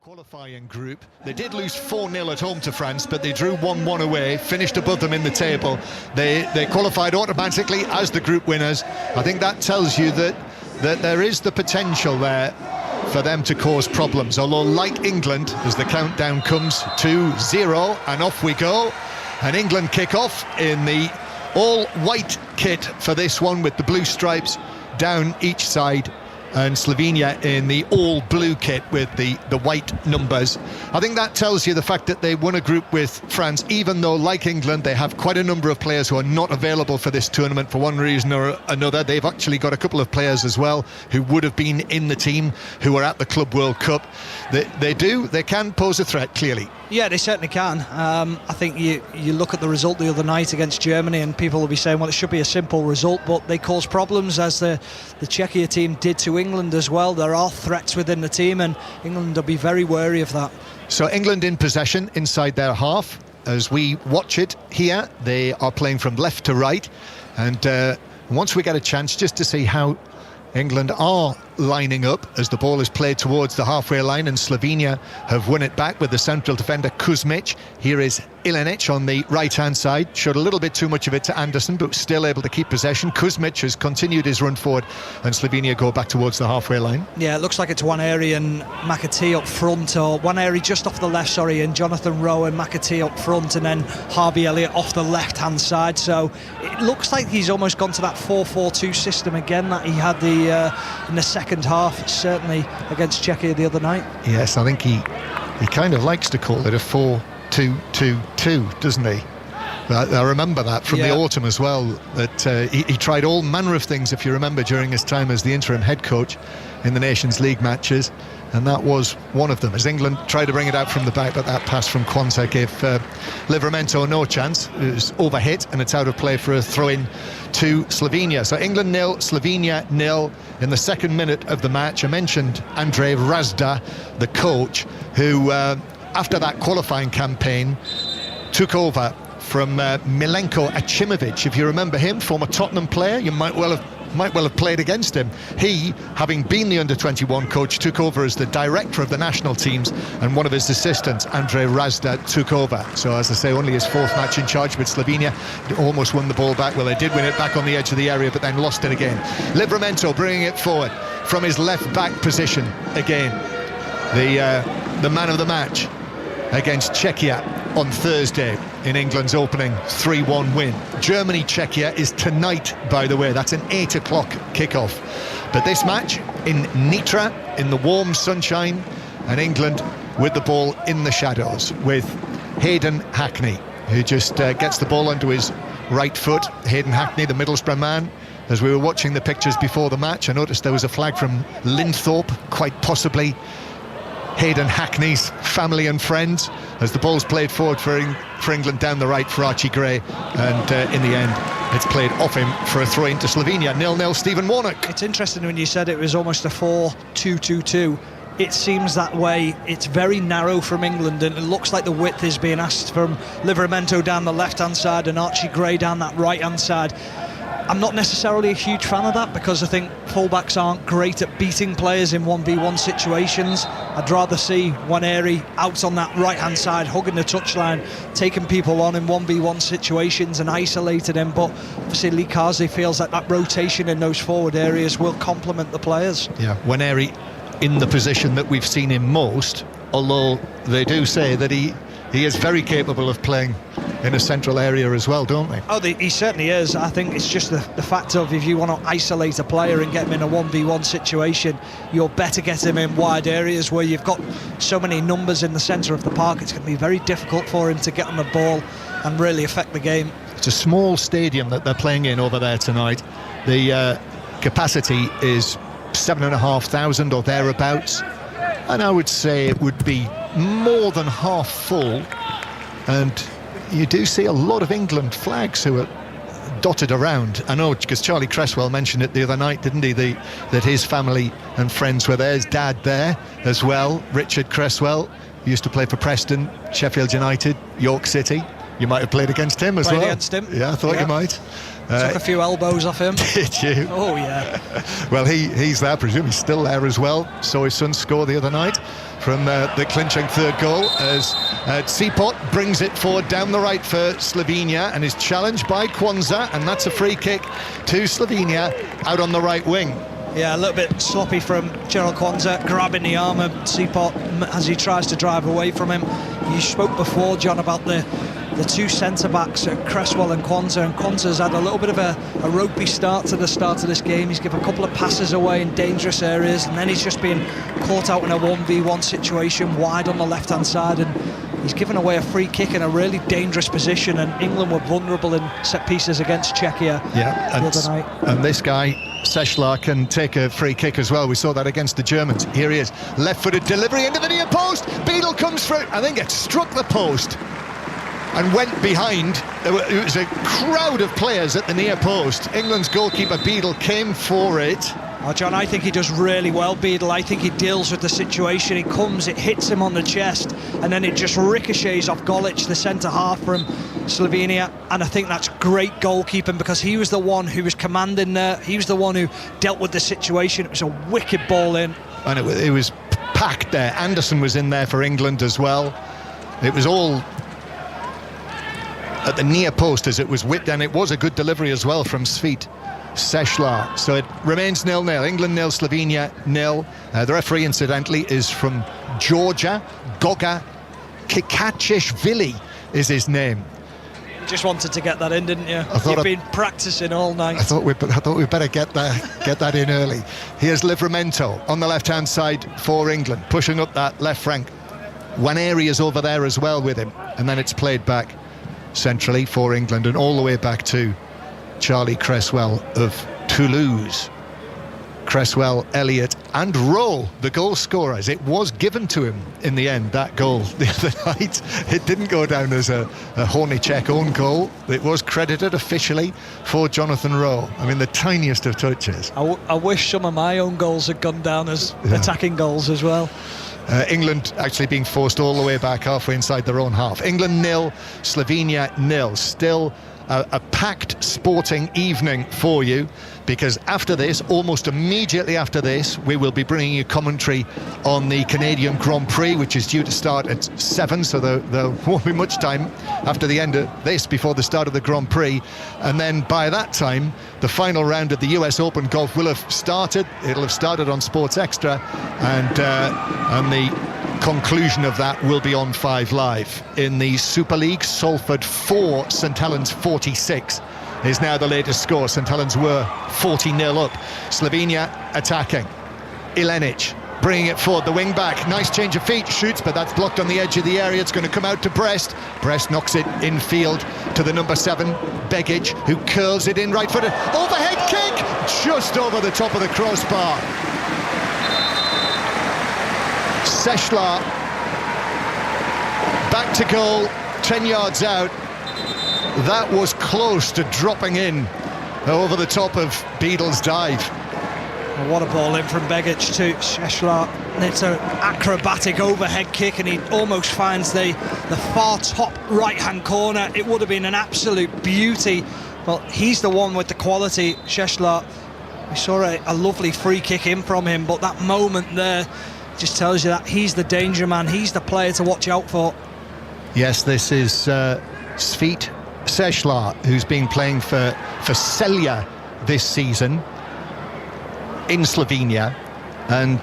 qualifying group. They did lose 4-0 at home to France, but they drew 1-1 away, finished above them in the table. They qualified automatically as the group winners. I think that tells you that there is the potential there for them to cause problems. Although, like England, as the countdown comes, 2-0, and off we go. And England kick off in the all-white kit for this one, with the blue stripes down each side, and Slovenia in the all-blue kit with the white numbers. I think that tells you the fact that they won a group with France, even though, like England, they have quite a number of players who are not available for this tournament for one reason or another. They've actually got a couple of players as well who would have been in the team who are at the Club World Cup. They can pose a threat, clearly. Yeah, they certainly can. I think you look at the result the other night against Germany, and people will be saying, well, it should be a simple result, but they cause problems, as the Czechia team did to England as well. There are threats within the team, and England will be very wary of that. So England in possession inside their half. As we watch it here, they are playing from left to right, and once we get a chance just to see how England are lining up as the ball is played towards the halfway line, and Slovenia have won it back with the central defender Kuzmic. Here is Ilenic on the right-hand side. Showed a little bit too much of it to Anderson, but still able to keep possession. Kuzmic has continued his run forward, and Slovenia go back towards the halfway line. Yeah, it looks like it's Waneri and McAtee up front, or Waneri just off the left, and Jonathan Rowe and McAtee up front, and then Harvey Elliott off the left-hand side. So it looks like he's almost gone to that 4-4-2 system again that he had in the second half, certainly against Czechia the other night. Yes, I think he kind of likes to call it a 4-2-2-2, doesn't he? I remember that from the autumn as well, that he tried all manner of things, if you remember, during his time as the interim head coach in the Nations League matches, and that was one of them, as England tried to bring it out from the back, but that pass from Kwanzaa gave Livramento no chance. It was overhit, and it's out of play for a throw-in to Slovenia. So England 0, Slovenia 0 in the second minute of the match. I mentioned Andrej Razda, the coach, who after that qualifying campaign took over from Milenko Achimovic. If you remember him, former Tottenham player, you might well have played against him. He, having been the Under-21 coach, took over as the director of the national teams, and one of his assistants, Andrej Razda, took over. So, as I say, only his fourth match in charge with Slovenia. They almost won the ball back. Well, they did win it back on the edge of the area, but then lost it again. Livramento bringing it forward from his left-back position again. The man of the match against Czechia on Thursday in England's opening 3-1 win. Germany-Czechia is tonight, by the way. That's an 8 o'clock kickoff. But this match in Nitra, in the warm sunshine, and England with the ball in the shadows, with Hayden Hackney, who just gets the ball onto his right foot. Hayden Hackney, the Middlesbrough man. As we were watching the pictures before the match, I noticed there was a flag from Linthorpe, quite possibly Hayden Hackney's family and friends, as the ball's played forward for England down the right for Archie Gray, and in the end it's played off him for a throw into Slovenia. 0-0, Stephen Warnock. It's interesting when you said it was almost a 4-2-2-2. It seems that way. It's very narrow from England, and it looks like the width is being asked from Livramento down the left-hand side and Archie Gray down that right-hand side. I'm not necessarily a huge fan of that, because I think fullbacks aren't great at beating players in 1v1 situations. I'd rather see Waneri out on that right-hand side, hugging the touchline, taking people on in 1v1 situations and isolating him. But obviously Lee Carsley feels like that rotation in those forward areas will complement the players. Yeah, Waneri in the position that we've seen him most, although they do say that he is very capable of playing in a central area as well, don't they? Oh, he certainly is. I think it's just the fact of, if you want to isolate a player and get him in a 1v1 situation, you're better get him in wide areas where you've got so many numbers in the centre of the park. It's going to be very difficult for him to get on the ball and really affect the game. It's a small stadium that they're playing in over there tonight. The capacity is 7,500 or thereabouts, and I would say it would be more than half full, and you do see a lot of England flags who are dotted around. I know, because Charlie Cresswell mentioned it the other night, didn't he, that his family and friends were there, his dad there as well, Richard Cresswell, used to play for Preston, Sheffield United, York City, You might have played against him as well. Played against him. Yeah, I thought you might. Took a few elbows off him. Did you? Oh, yeah. Well, he's there, presumably still there as well. Saw his son score the other night from the clinching third goal as Cipot brings it forward down the right for Slovenia and is challenged by Kwanza, and that's a free kick to Slovenia out on the right wing. Yeah, a little bit sloppy from Gerald Kwanza, grabbing the arm of Cipot as he tries to drive away from him. You spoke before, John, about the two centre-backs, Cresswell and Kwanza's had a little bit of a ropey start to the start of this game. He's given a couple of passes away in dangerous areas, and then he's just been caught out in a 1v1 situation wide on the left-hand side, and he's given away a free kick in a really dangerous position, and England were vulnerable in set pieces against Czechia the other night. And this guy, Sechlar, can take a free kick as well. We saw that against the Germans. Here he is, left-footed delivery into the near post. Beadle comes through. I think it struck the post and went behind. It was a crowd of players at the near post. England's goalkeeper Beadle came for it. Oh, John, I think he does really well, Beadle. I think he deals with the situation. He comes, it hits him on the chest, and then it just ricochets off Golic, the centre-half from Slovenia. And I think that's great goalkeeping, because he was the one who was commanding there. He was the one who dealt with the situation. It was a wicked ball in. And it was packed there. Anderson was in there for England as well. It was all at the near post as it was whipped, and it was a good delivery as well from Svit Sechlar. So it remains 0-0. England 0, Slovenia 0. The referee, incidentally, is from Georgia. Goga Kikachishvili is his name. You just wanted to get that in, didn't you? You've been practicing all night. I thought we'd better get that in early. Here's Livramento on the left-hand side for England, pushing up that left flank. Waneri's over there as well with him, and then it's played back centrally for England and all the way back to Charlie Cresswell of Toulouse. Cresswell, Elliott and Rowe, the goal scorers. It was given to him in the end, that goal the other night. It didn't go down as a Hornicek own goal. It was credited officially for Jonathan Rowe. I mean, the tiniest of touches. I wish some of my own goals had gone down as attacking goals as well. England actually being forced all the way back halfway inside their own half. England 0, Slovenia 0. Still a packed sporting evening for you, because after this, almost immediately after this, we will be bringing you commentary on the Canadian Grand Prix, which is due to start at 7, so there won't be much time after the end of this before the start of the Grand Prix. And then by that time, the final round of the US Open Golf will have started. It'll have started on Sports Extra, and the conclusion of that will be on 5 Live. In the Super League, Salford 4, St Helens 46 is now the latest score. St Helens were 40-0 up. Slovenia attacking. Ilenic bringing it forward, the wing back, nice change of feet, shoots, but that's blocked on the edge of the area. It's going to come out to Brest. Brest knocks it infield to the number 7, Begic, who curls it in right-footed. Overhead kick, just over the top of the crossbar. Sechlar back to goal, 10 yards out. That was close to dropping in over the top of Beadle's dive. Well, what a ball in from Begic to Sechlar. It's an acrobatic overhead kick, and he almost finds the far top right-hand corner. It would have been an absolute beauty. Well, he's the one with the quality, Sechlar. We saw a lovely free kick in from him, but that moment there just tells you that he's the danger man. He's the player to watch out for. Yes, this is Svit Sechlar, who's been playing for Celje this season in Slovenia, and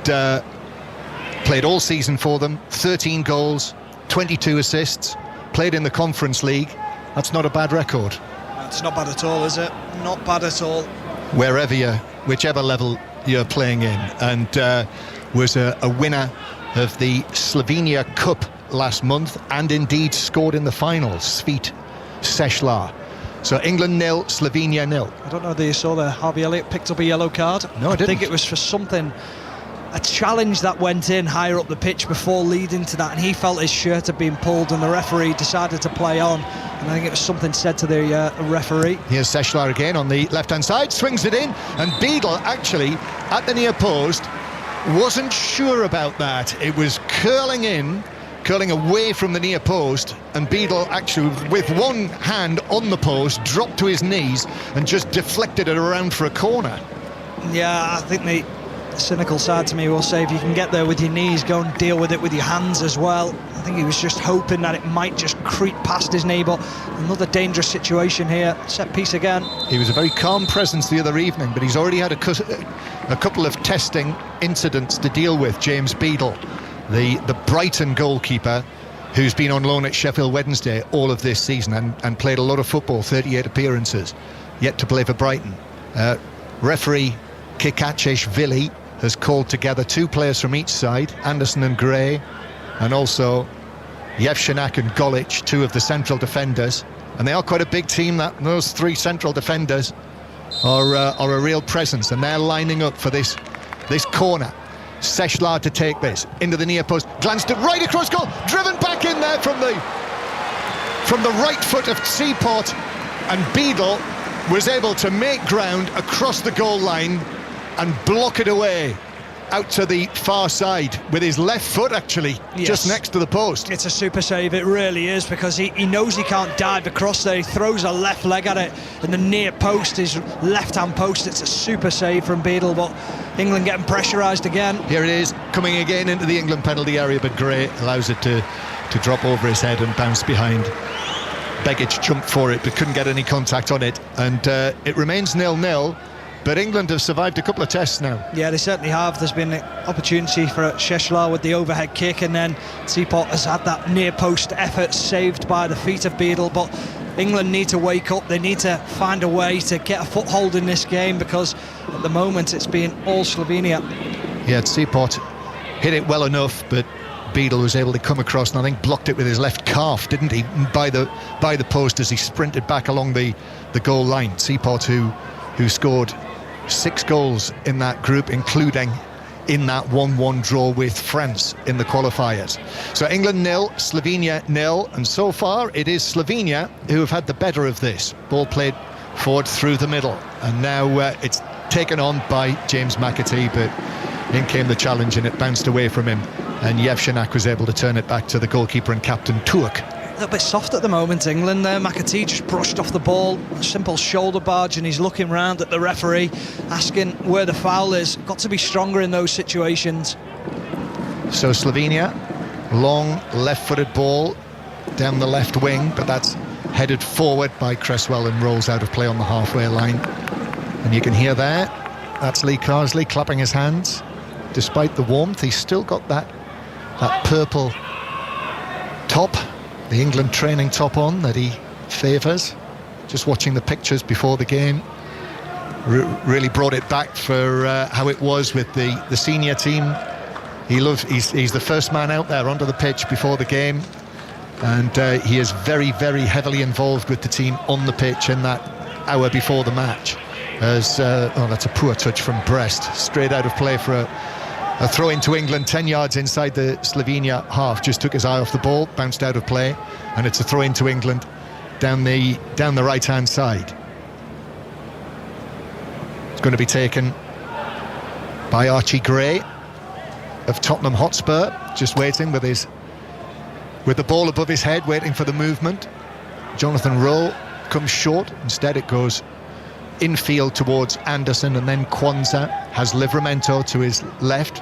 played all season for them. 13 goals, 22 assists, played in the Conference League. That's not a bad record. It's not bad at all, is it? Not bad at all. Whichever level you're playing in, and was a winner of the Slovenia Cup last month, and indeed scored in the finals, Svit Sechlar. So England 0, Slovenia 0. I don't know whether you saw there, Harvey Elliott picked up a yellow card. No, I didn't. I think it was for something, a challenge that went in higher up the pitch before leading to that, and he felt his shirt had been pulled, and the referee decided to play on, and I think it was something said to the referee. Here's Sechlar again on the left-hand side, swings it in, and Beadle actually at the near post wasn't sure about that. It was curling in curling away from the near post, and Beadle actually, with one hand on the post, dropped to his knees and just deflected it around for a corner. Yeah, I think the cynical side to me will say if you can get there with your knees, go and deal with it with your hands as well. I think he was just hoping that it might just creep past his knee, but another dangerous situation here. Set piece again. He was a very calm presence the other evening, but he's already had a couple of testing incidents to deal with. James Beadle, the Brighton goalkeeper, who's been on loan at Sheffield Wednesday all of this season and played a lot of football, 38 appearances, yet to play for Brighton. Referee Kikachishvili has called together 2 players from each side, Anderson and Gray, and also Yevshenak and Golic, 2 of the central defenders. And they are quite a big team. That those 3 central defenders are a real presence, and they're lining up for this corner. Seshlar to take this into the near post, glanced it right across goal, driven back in there from the right foot of Seaport, and Beadle was able to make ground across the goal line and block it away out to the far side with his left foot, actually. Yes. Just next to the post. It's a super save, it really is, because he knows he can't dive across there. He throws a left leg at it, and the near post, his left-hand post. It's a super save from Beadle, but England getting pressurised again. Here it is, coming again into the England penalty area, but Gray allows it to drop over his head and bounce behind. Begic jumped for it, but couldn't get any contact on it, and it remains 0-0. But England have survived a couple of tests now. Yeah, they certainly have. There's been an opportunity for Seshlar with the overhead kick, and then Seaport has had that near post effort saved by the feet of Beadle. But England need to wake up. They need to find a way to get a foothold in this game, because at the moment it's been all Slovenia. Yeah, Seaport hit it well enough, but Beadle was able to come across and I think blocked it with his left calf, didn't he, by the post as he sprinted back along the goal line. Seaport, who scored 6 goals in that group, including in that 1-1 draw with France in the qualifiers. So England 0, Slovenia 0, and so far it is Slovenia who have had the better of this. Ball played forward through the middle, and now it's taken on by James McAtee, but in came the challenge and it bounced away from him, and Yevshenak was able to turn it back to the goalkeeper and captain Turk. A little bit soft at the moment, England there. McAtee just brushed off the ball, a simple shoulder barge, and he's looking round at the referee, asking where the foul is. Got to be stronger in those situations. So Slovenia, long left-footed ball down the left wing, but that's headed forward by Cresswell and rolls out of play on the halfway line. And you can hear there, that's Lee Carsley clapping his hands. Despite the warmth, he's still got that purple top, the England training top on that he favours. Just watching the pictures before the game really brought it back for how it was with the senior team. He's the first man out there onto the pitch before the game, and he is very, very heavily involved with the team on the pitch in that hour before the match. As that's a poor touch from Brest, straight out of play for a throw into England, 10 yards inside the Slovenia half. Just took his eye off the ball, bounced out of play, and it's a throw into England down the right-hand side. It's going to be taken by Archie Gray of Tottenham Hotspur, just waiting with the ball above his head, waiting for the movement. Jonathan Rowe comes short. Instead it goes infield towards Anderson, and then Kwanzaa has Livramento to his left,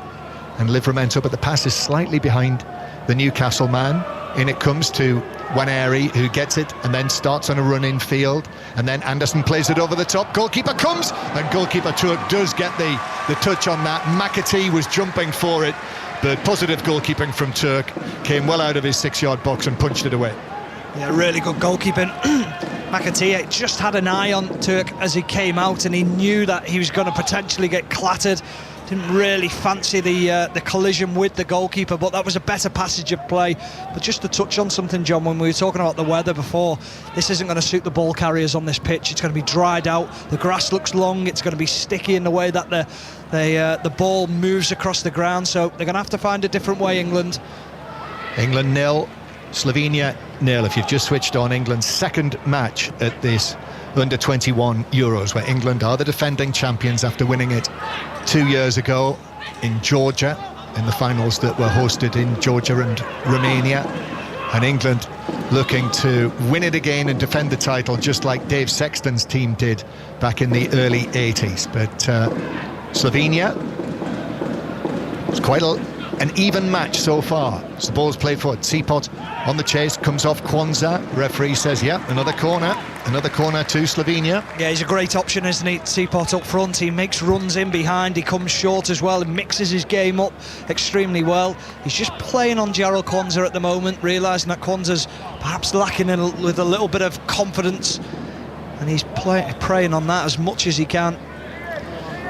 and Livramento, but the pass is slightly behind the Newcastle man. In it comes to Waneri, who gets it and then starts on a run infield, and then Anderson plays it over the top. Goalkeeper comes, and goalkeeper Turk does get the touch on that. McAtee was jumping for it, but positive goalkeeping from Turk came well out of his 6-yard box and punched it away. Yeah, really good goalkeeping. McAtee just had an eye on Turk as he came out, and he knew that he was going to potentially get clattered. Didn't really fancy the collision with the goalkeeper, but that was a better passage of play. But just to touch on something, John, when we were talking about the weather before, this isn't going to suit the ball carriers on this pitch. It's going to be dried out. The grass looks long. It's going to be sticky in the way that the ball moves across the ground. So they're going to have to find a different way, England. England 0, Slovenia 0. If you've just switched on, England's second match at this Under-21 Euros, where England are the defending champions after winning it 2 years ago in Georgia. in the finals that were hosted in Georgia and Romania. And England looking to win it again and defend the title, just like Dave Sexton's team did back in the early 80s. But Slovenia, it's quite an even match so far. As the ball's played forward, Teapot on the chase, comes off Kwanzaa. Referee says, yeah, another corner to Slovenia. Yeah, he's a great option, isn't he? Teapot up front, he makes runs in behind, he comes short as well, he mixes his game up extremely well. He's just playing on Jarrell Kwanzaa at the moment, realising that Kwanzaa's perhaps lacking with a little bit of confidence, and he's preying on that as much as he can.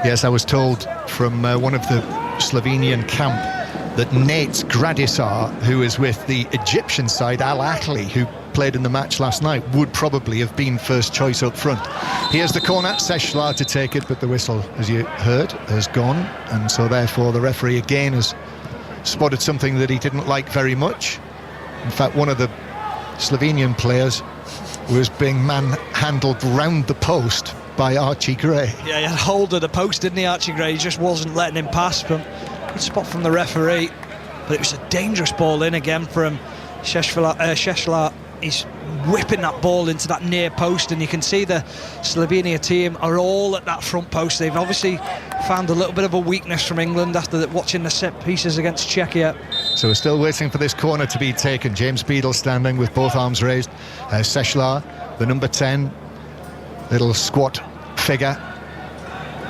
Yes, I was told from one of the Slovenian camp that Nate Gradisar, who is with the Egyptian side, Al Ahly, who played in the match last night, would probably have been first choice up front. Here's the corner, Seshlar to take it, but the whistle, as you heard, has gone, and so therefore the referee again has spotted something that he didn't like very much. In fact, one of the Slovenian players was being manhandled round the post by Archie Gray. Yeah, he had hold of the post, didn't he, Archie Gray? He just wasn't letting him pass. Good spot from the referee, but it was a dangerous ball in again from Seshlar. He's whipping that ball into that near post, and you can see the Slovenia team are all at that front post. They've obviously found a little bit of a weakness from England after watching the set pieces against Czechia. So we're still waiting for this corner to be taken. James Beadle standing with both arms raised. Seshlar, the number 10, little squat figure,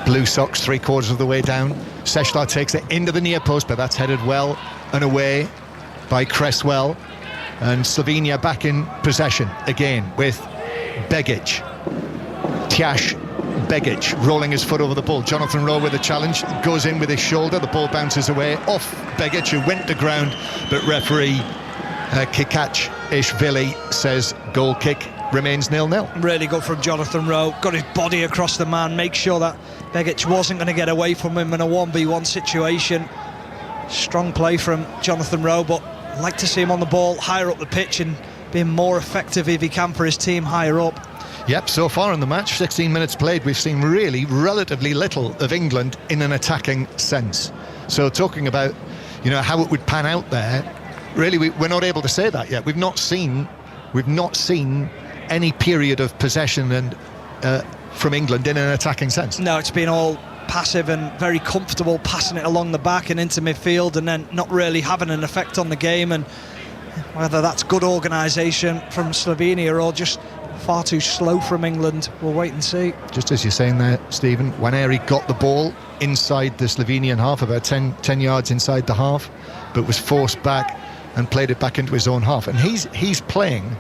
blue socks 3/4 of the way down. Seshlar takes it into the near post, but that's headed well and away by Cresswell. And Slovenia back in possession again with Begic. Tjaš Begic rolling his foot over the ball. Jonathan Rowe with a challenge, goes in with his shoulder, the ball bounces away off Begic, who went to ground, but referee Kikac Ishvili says goal kick remains 0-0. Really good from Jonathan Rowe, got his body across the man, make sure that Begic wasn't going to get away from him in a 1v1 situation. Strong play from Jonathan Rowe, but I'd like to see him on the ball higher up the pitch and being more effective if he can for his team higher up. Yep, so far in the match, 16 minutes played, we've seen really relatively little of England in an attacking sense. So talking about, how it would pan out there, really we're not able to say that yet. We've not seen any period of possession and from England in an attacking sense. No, it's been all passive and very comfortable, passing it along the back and into midfield, and then not really having an effect on the game. And whether that's good organisation from Slovenia or just far too slow from England, we'll wait and see. Just as you're saying there, Stephen, Nwaneri got the ball inside the Slovenian half, about 10 yards inside the half, but was forced back and played it back into his own half. And he's playing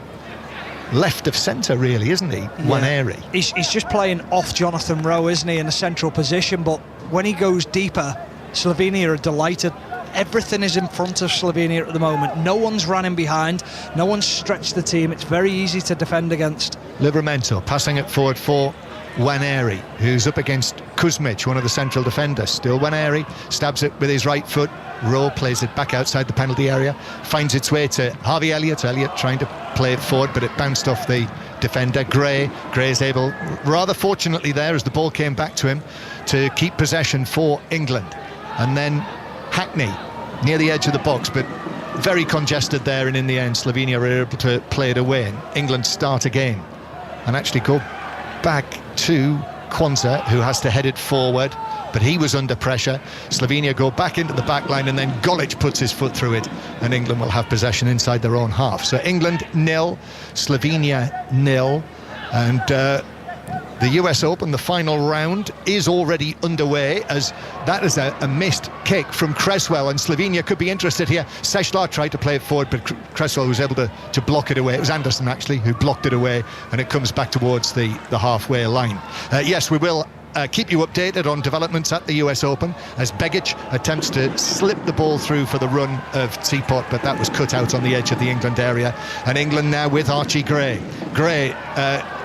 left of centre, really, isn't he? Nwaneri. He's just playing off Jonathan Rowe, isn't he, in a central position, but when he goes deeper, Slovenia are delighted. Everything is in front of Slovenia at the moment. No one's running behind, no one's stretched the team. It's very easy to defend against. Livramento passing it forward for Nwaneri, who's up against Kuzmic, one of the central defenders. Still Nwaneri, stabs it with his right foot. Rowe plays it back outside the penalty area, finds its way to Harvey Elliott. Elliott trying to play it forward, but it bounced off the defender. Gray is able, rather fortunately there, as the ball came back to him, to keep possession for England. And then Hackney near the edge of the box, but very congested there, and in the end Slovenia were able to play it away, and England start again and actually go back to Kwanzaa, who has to head it forward, but he was under pressure. Slovenia go back into the back line, and then Golic puts his foot through it, and England will have possession inside their own half. So England 0, Slovenia 0, and the US Open, the final round, is already underway, as that is a missed kick from Cresswell, and Slovenia could be interested here. Seshlar tried to play it forward, but Cresswell was able to block it away. It was Anderson, actually, who blocked it away, and it comes back towards the halfway line. Yes, we will keep you updated on developments at the US Open, as Begic attempts to slip the ball through for the run of Teapot, but that was cut out on the edge of the England area. And England now with Archie Gray. Gray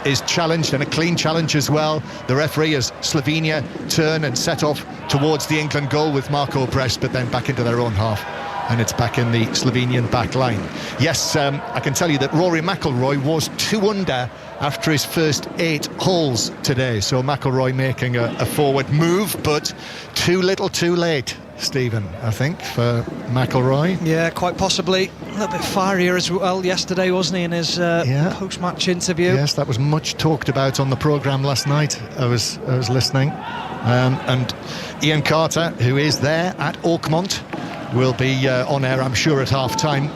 is challenged, and a clean challenge as well. The referee, as Slovenia turn and set off towards the England goal with Marco Brest, but then back into their own half, and it's back in the Slovenian back line. Yes, I can tell you that Rory McIlroy was 2 under after his first 8 holes today. So McIlroy making a forward move, but too little too late. Stephen, I think, for McIlroy. Yeah, quite possibly. A little bit fierier as well yesterday, wasn't he, in his post-match interview? Yes, that was much talked about on the programme last night. I was listening. And Ian Carter, who is there at Oakmont, will be on air, I'm sure, at half-time.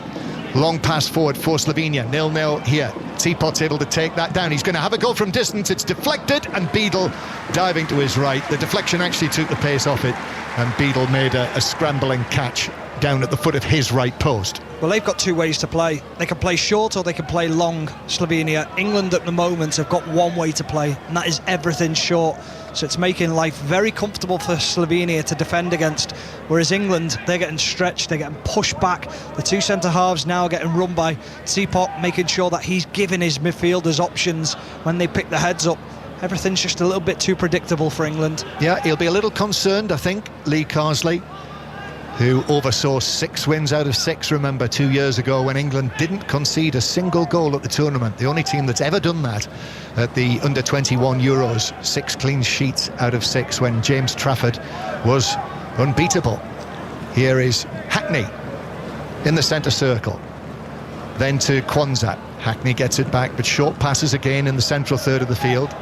Long pass forward for Slovenia, 0-0 here. Teapot's able to take that down. He's going to have a go from distance. It's deflected, and Beadle diving to his right. The deflection actually took the pace off it, and Beadle made a scrambling catch down at the foot of his right post. Well, they've got two ways to play. They can play short or they can play long, Slovenia. England at the moment have got one way to play, and that is everything short. So it's making life very comfortable for Slovenia to defend against, whereas England, they're getting stretched, they're getting pushed back. The two centre-halves now are getting run by Teapot, making sure that he's giving his midfielders options when they pick the heads up. Everything's just a little bit too predictable for England. Yeah, he'll be a little concerned, I think, Lee Carsley, who oversaw 6 wins out of 6, remember, 2 years ago when England didn't concede a single goal at the tournament. The only team that's ever done that at the Under-21 Euros, 6 clean sheets out of 6 when James Trafford was unbeatable. Here is Hackney in the centre circle. Then to Kwanzaa. Hackney gets it back, but short passes again in the central third of the field.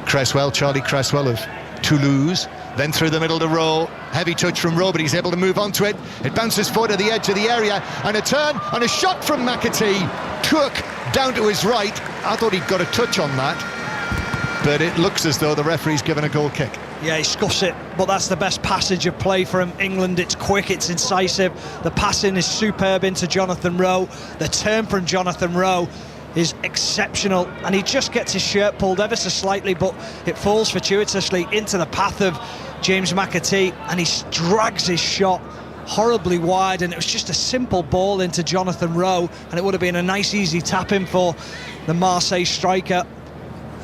Cresswell, Charlie Cresswell of Toulouse, then through the middle to Rowe. Heavy touch from Rowe, but he's able to move onto it. It bounces forward to the edge of the area, and a turn and a shot from McAtee. Took down to his right. I thought he'd got a touch on that, but it looks as though the referee's given a goal kick. Yeah, he scuffs it, but that's the best passage of play from England. It's quick, it's incisive. The passing is superb into Jonathan Rowe. The turn from Jonathan Rowe is exceptional, and he just gets his shirt pulled ever so slightly, but it falls fortuitously into the path of James McAtee, and he drags his shot horribly wide, and it was just a simple ball into Jonathan Rowe, and it would have been a nice easy tap-in for the Marseille striker,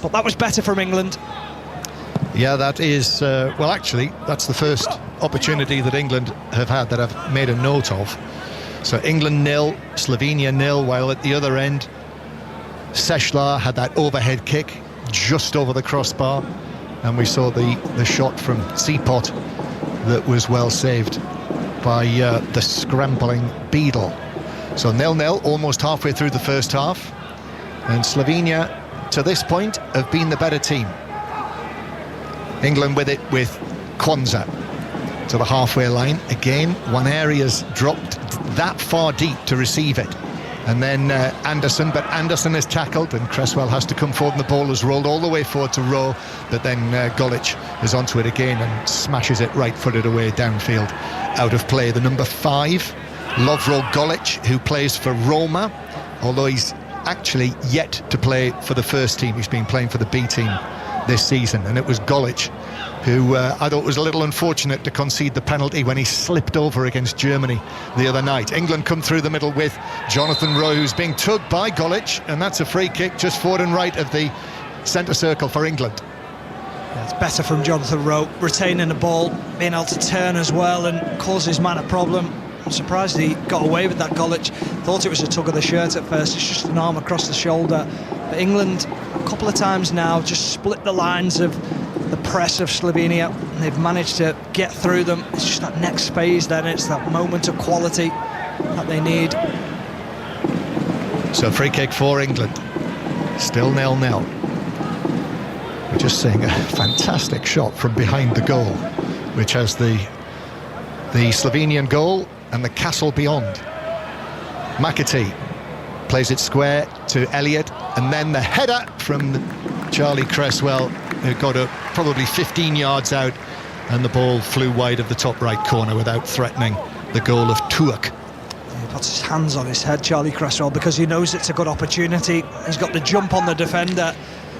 but that was better from England. Yeah, that is, well, actually, that's the first opportunity that England have had that I've made a note of. So England 0, Slovenia 0, while at the other end, Sechlar had that overhead kick just over the crossbar, and we saw the shot from Teapot that was well saved by the scrambling Beadle. So 0-0, almost halfway through the first half, and Slovenia, to this point, have been the better team. England with it with Kwanzaa to the halfway line. Again, one area's dropped that far deep to receive it. And then Anderson, but Anderson is tackled, and Cresswell has to come forward, and the ball is rolled all the way forward to Rowe, but then Golic is onto it again and smashes it right-footed away downfield, out of play. The number 5, Lovro Golic, who plays for Roma, although he's actually yet to play for the first team. He's been playing for the B team this season, and it was Golic who I thought was a little unfortunate to concede the penalty when he slipped over against Germany the other night. England come through the middle with Jonathan Rowe, who's being tugged by Golic, and that's a free kick just forward and right of the centre circle for England. Yeah, it's better from Jonathan Rowe, retaining the ball, being able to turn as well and cause his man a problem. I'm surprised he got away with that. Golic thought it was a tug of the shirt at first. It's just an arm across the shoulder. But England, a couple of times now, just split the lines of the press of Slovenia, and they've managed to get through them. It's just that next phase then, it's that moment of quality that they need. So free kick for England, still 0-0. We're just seeing a fantastic shot from behind the goal, which has the Slovenian goal and the castle beyond. McAtee plays it square to Elliott, and then the header from Charlie Cresswell, who got up probably 15 yards out, and the ball flew wide of the top right corner without threatening the goal of Tuak. He puts his hands on his head, Charlie Cresswell, because he knows it's a good opportunity. He's got the jump on the defender,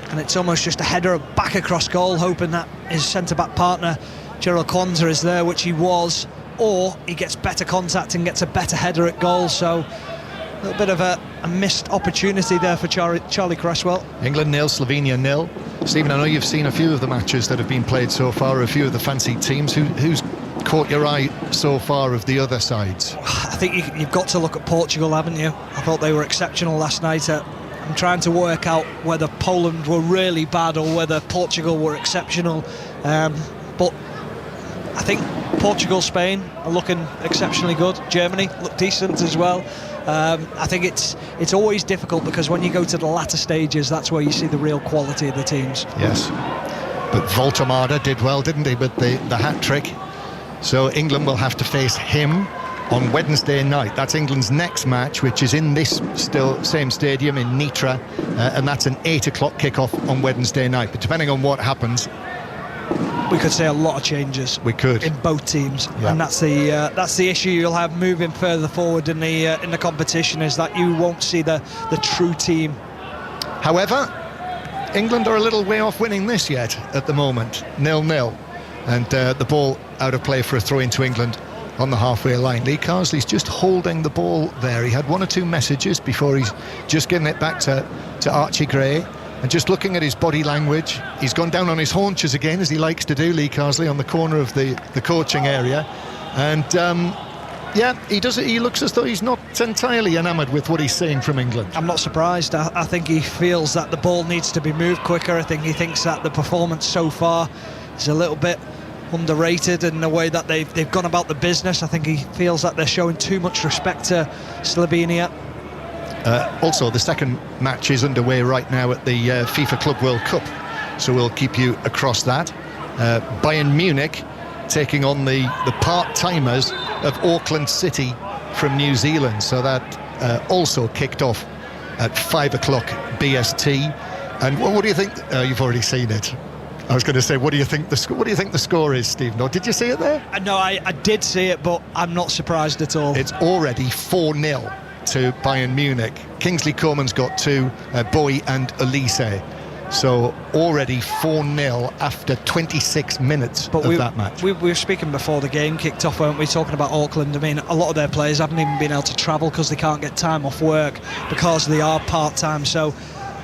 and it's almost just a header back across goal, hoping that his centre-back partner Gerald Kwanzaa is there, which he was, or he gets better contact and gets a better header at goal. So a little bit of a missed opportunity there for Charlie Cresswell. England 0, Slovenia 0. Stephen, I know you've seen a few of the matches that have been played so far, a few of the fancied teams. Who's caught your eye so far of the other sides? I think you've got to look at Portugal, haven't you? I thought they were exceptional last night. I'm trying to work out whether Poland were really bad or whether Portugal were exceptional. But I think Portugal, Spain are looking exceptionally good. Germany look decent as well. I think it's always difficult because when you go to the latter stages, that's where you see the real quality of the teams. Yes, but Voltemade did well, didn't he, with the hat-trick? So England will have to face him on Wednesday night. That's England's next match, which is in this still same stadium in Nitra, and that's an 8 o'clock kickoff on Wednesday night. But depending on what happens, we could see a lot of changes. We could in both teams, yeah. And that's the issue you'll have moving further forward in the competition, is that you won't see the true team. However, England are a little way off winning this yet at the moment, 0-0, and the ball out of play for a throw into England on the halfway line. Lee Carsley's just holding the ball there. He had one or two messages before he's just giving it back to Archie Gray. And just looking at his body language, he's gone down on his haunches again, as he likes to do, Lee Carsley, on the corner of the coaching area. And yeah, he looks as though he's not entirely enamoured with what he's seeing from England. I'm not surprised. I think he feels that the ball needs to be moved quicker. I think he thinks that the performance so far is a little bit underrated in the way that they've gone about the business. I think he feels that they're showing too much respect to Slovenia. Also, the second match is underway right now at the FIFA Club World Cup, so we'll keep you across that. Bayern Munich taking on the part-timers of Auckland City from New Zealand, so that also kicked off at 5 o'clock BST. And what do you think? You've already seen it. I was going to say, what do you think the score is, Steve? No, did you see it there? No, I did see it, but I'm not surprised at all. It's already 4-0 to Bayern Munich. Kingsley Coman's got 2, Bowie and Elise. So already 4-0 after 26 minutes of that match. We were speaking before the game kicked off, weren't we, talking about Auckland. I mean, a lot of their players haven't even been able to travel because they can't get time off work because they are part-time. So,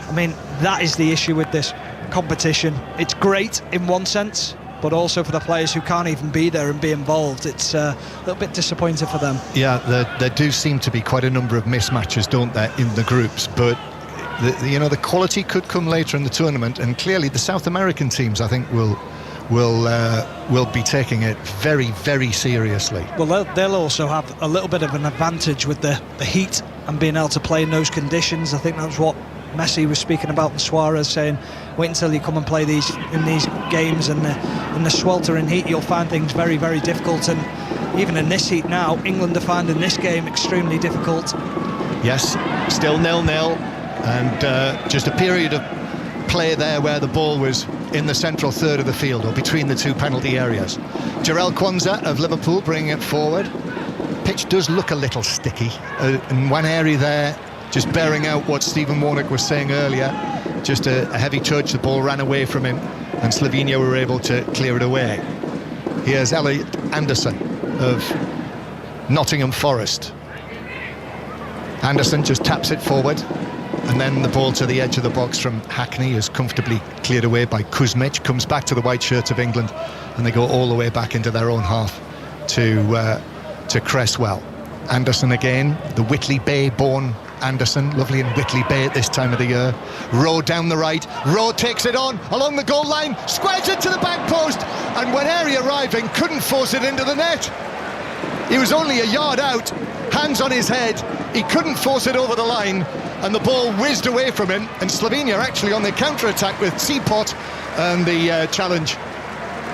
I mean, that is the issue with this competition. It's great in one sense, but also for the players who can't even be there and be involved, it's a little bit disappointing for them. Yeah, there do seem to be quite a number of mismatches, don't there, in the groups, but the quality could come later in the tournament, and clearly the South American teams, I think, will be taking it very, very seriously. Well, they'll also have a little bit of an advantage with the heat and being able to play in those conditions. I think that's what Messi was speaking about, and Suarez saying, wait until you come and play in these games, and in the sweltering heat you'll find things very, very difficult. And even in this heat now, England are finding this game extremely difficult. Yes, still 0-0, and just a period of play there where the ball was in the central third of the field, or between the two penalty areas. Jarell Kwanzaa of Liverpool bringing it forward. Pitch does look a little sticky in one area there, just bearing out what Stephen Warnock was saying earlier. Just a heavy touch, the ball ran away from him, and Slovenia were able to clear it away. Here's Elliot Anderson of Nottingham Forest. Anderson just taps it forward, and then the ball to the edge of the box from Hackney is comfortably cleared away by Kuzmic. Comes back to the white shirts of England, and they go all the way back into their own half to Cresswell. Anderson again, the Whitley Bay born Anderson, lovely in Whitley Bay at this time of the year. Rowe down the right, Rowe takes it on along the goal line, squares it to the back post, and when Airy arriving, couldn't force it into the net. He was only a yard out, hands on his head, he couldn't force it over the line, and the ball whizzed away from him, and Slovenia actually on the counter-attack with Seapot, and the challenge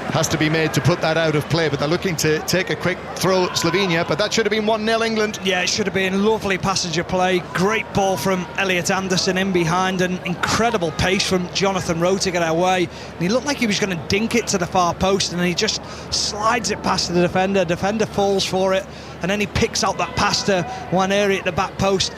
has to be made to put that out of play, but they're looking to take a quick throw, Slovenia, but that should have been 1-0 England. Yeah, it should have been. Lovely passenger play, great ball from Elliot Anderson in behind, and incredible pace from Jonathan Rowe to get away, and he looked like he was going to dink it to the far post, and he just slides it past the defender falls for it, and then he picks out that pass to Nwaneri at the back post.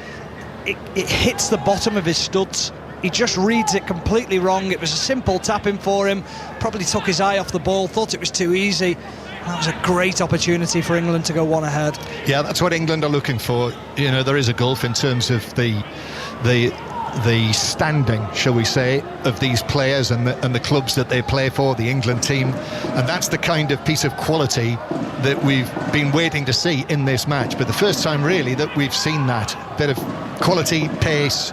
It hits the bottom of his studs. He just reads it completely wrong. It was a simple tap-in for him, probably took his eye off the ball, thought it was too easy. That was a great opportunity for England to go one ahead. Yeah, that's what England are looking for. You know, there is a gulf in terms of the standing, shall we say, of these players and the clubs that they play for, the England team, and that's the kind of piece of quality that we've been waiting to see in this match. But the first time really that we've seen that bit of quality, pace,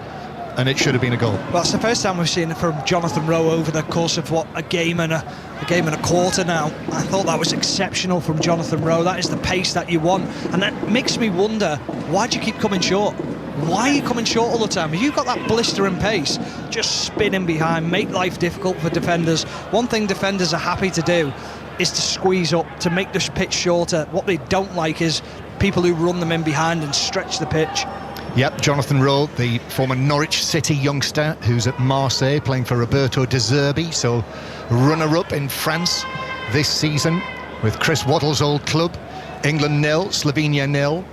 and it should have been a goal. Well, it's the first time we've seen it from Jonathan Rowe over the course of a game and a quarter now. I thought that was exceptional from Jonathan Rowe. That is the pace that you want, and that makes me wonder, why do you keep coming short? Why are you coming short all the time? If you've got that blistering pace, just spin in behind, make life difficult for defenders. One thing defenders are happy to do is to squeeze up, to make the pitch shorter. What they don't like is people who run them in behind and stretch the pitch. Yep, Jonathan Rowe, the former Norwich City youngster who's at Marseille playing for Roberto De Zerbi, so runner-up in France this season with Chris Waddle's old club. England 0, Slovenia 0.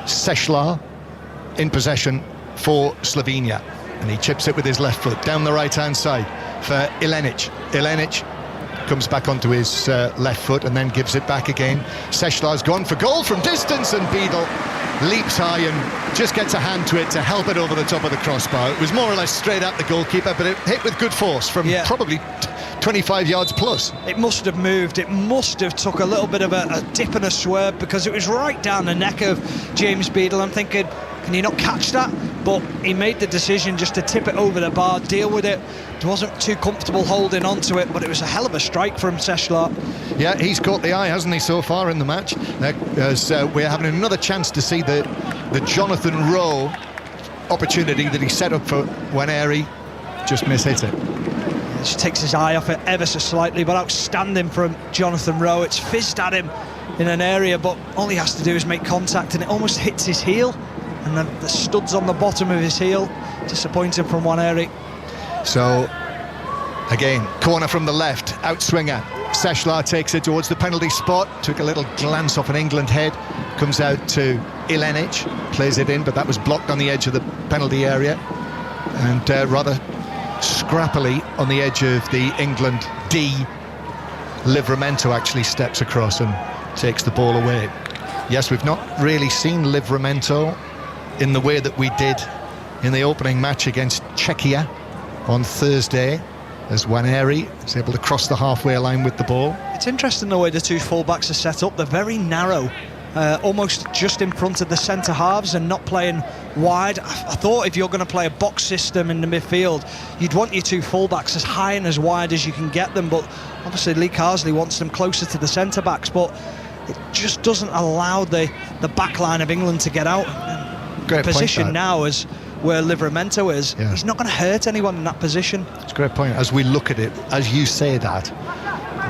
Sešlar in possession for Slovenia, and he chips it with his left foot down the right-hand side for Ilenic. Ilenic comes back onto his left foot and then gives it back again. Sešlar's gone for goal from distance, and Beadle leaps high and just gets a hand to it to help it over the top of the crossbar. It was more or less straight at the goalkeeper, but it hit with good force from probably 25 yards plus. It must have moved. It must have took a little bit of a dip and a swerve, because it was right down the neck of James Beadle. I'm thinking, can you not catch that? But he made the decision just to tip it over the bar, deal with it. He wasn't too comfortable holding on to it, but it was a hell of a strike from Sešlar. Yeah, he's caught the eye, hasn't he, so far in the match? As we're having another chance to see the Jonathan Rowe opportunity that he set up for Waneri, just mishit it. Just takes his eye off it ever so slightly, but outstanding from Jonathan Rowe. It's fizzed at him in an area, but all he has to do is make contact, and it almost hits his heel, and the studs on the bottom of his heel. Disappointing from Waneri. So again, corner from the left, outswinger. Sešlar takes it towards the penalty spot, took a little glance off an England head, comes out to Ilenic, plays it in, but that was blocked on the edge of the penalty area, and rather scrappily on the edge of the England D, Livramento actually steps across and takes the ball away. Yes, we've not really seen Livramento in the way that we did in the opening match against Czechia on Thursday, as Waneri is able to cross the halfway line with the ball. It's interesting the way the two fullbacks are set up. They're very narrow, almost just in front of the centre halves and not playing wide. I thought if you're going to play a box system in the midfield, you'd want your two fullbacks as high and as wide as you can get them, but obviously Lee Carsley wants them closer to the centre backs, but it just doesn't allow the back line of England to get out. Great position point, now is where Livramento is. Yeah. He's not going to hurt anyone in that position. It's a great point. As we look at it, as you say that,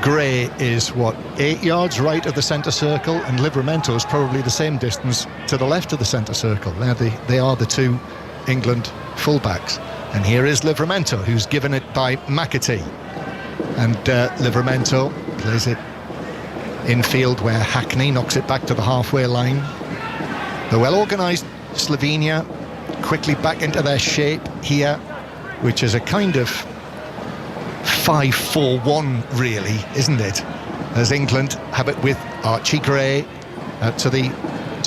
Gray is, 8 yards right of the centre circle, and Livramento is probably the same distance to the left of the centre circle. They are the two England fullbacks. And here is Livramento, who's given it by McAtee. And Livramento plays it infield, where Hackney knocks it back to the halfway line. The well-organised Slovenia quickly back into their shape here, which is a kind of 5-4-1 really, isn't it? As England have it with Archie Gray to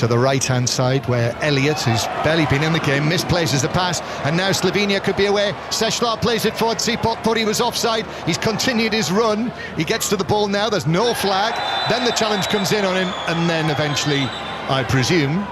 the right-hand side, where Elliott, who's barely been in the game, misplaces the pass, and now Slovenia could be away. Sešlar plays it forward. Cipot thought he was offside. He's continued his run. He gets to the ball now. There's no flag. Then the challenge comes in on him, and then eventually, I presume,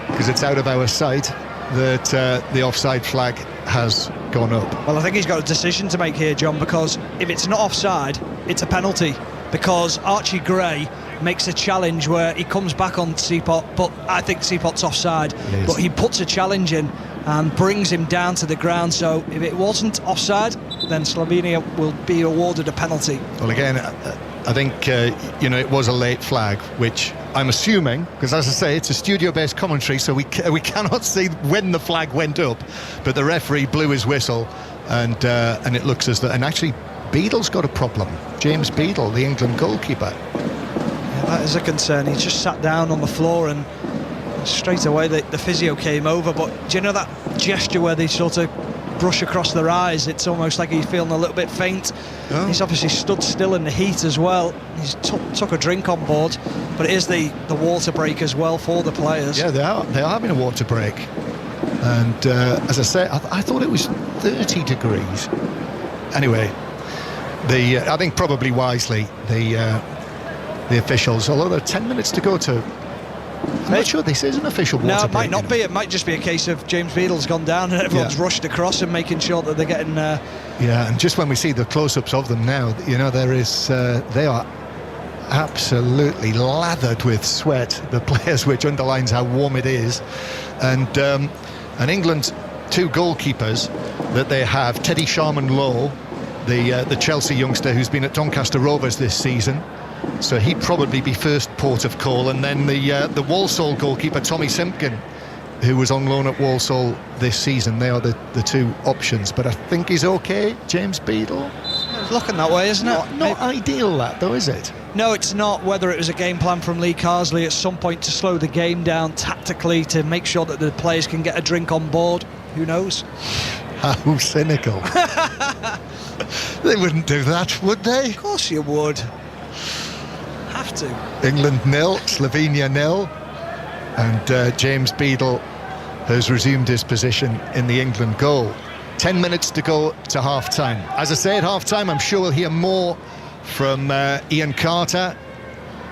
because it's out of our sight, that the offside flag has gone up. Well, I think he's got a decision to make here, John, because if it's not offside, it's a penalty, because Archie Gray makes a challenge where he comes back on Cipot, but I think Cipot's offside, but he puts a challenge in and brings him down to the ground. So if it wasn't offside, then Slovenia will be awarded a penalty. Well, again, I think it was a late flag, which I'm assuming, because as I say, it's a studio-based commentary, so we cannot see when the flag went up, but the referee blew his whistle, and it looks as though, and actually Beadle's got a problem. James Beadle, the England goalkeeper. Yeah, that is a concern. He just sat down on the floor, and straight away the physio came over. But do you know that gesture where they sort of brush across their eyes? It's almost like he's feeling a little bit faint. Oh. He's obviously stood still in the heat as well. He's took a drink on board, but it is the water break as well for the players. Yeah, they are having a water break, and as I say, I thought it was 30 degrees. Anyway, I think probably wisely the officials, although there are 10 minutes to go to I'm not sure this is an official water break. No, it might not be. It might just be a case of James Beadle's gone down and everyone's rushed across and making sure that they're getting... Yeah, and just when we see the close-ups of them now, there is... they are absolutely lathered with sweat, the players, which underlines how warm it is. And England's two goalkeepers that they have, Teddy Sharman-Lowe, the Chelsea youngster who's been at Doncaster Rovers this season, so he'd probably be first port of call, and then the Walsall goalkeeper Tommy Simpkin, who was on loan at Walsall this season. They are the two options, but I think he's okay, James Beadle. It's looking that way, isn't it? Not ideal, that though, is it? No, it's not. Whether it was a game plan from Lee Carsley at some point to slow the game down tactically to make sure that the players can get a drink on board, who knows? How cynical. They wouldn't do that, would they? Of course you would. Have to. England 0, Slovenia 0, and James Beadle has resumed his position in the England goal. 10 minutes to go to half-time. As I say, at half-time, I'm sure we'll hear more from Ian Carter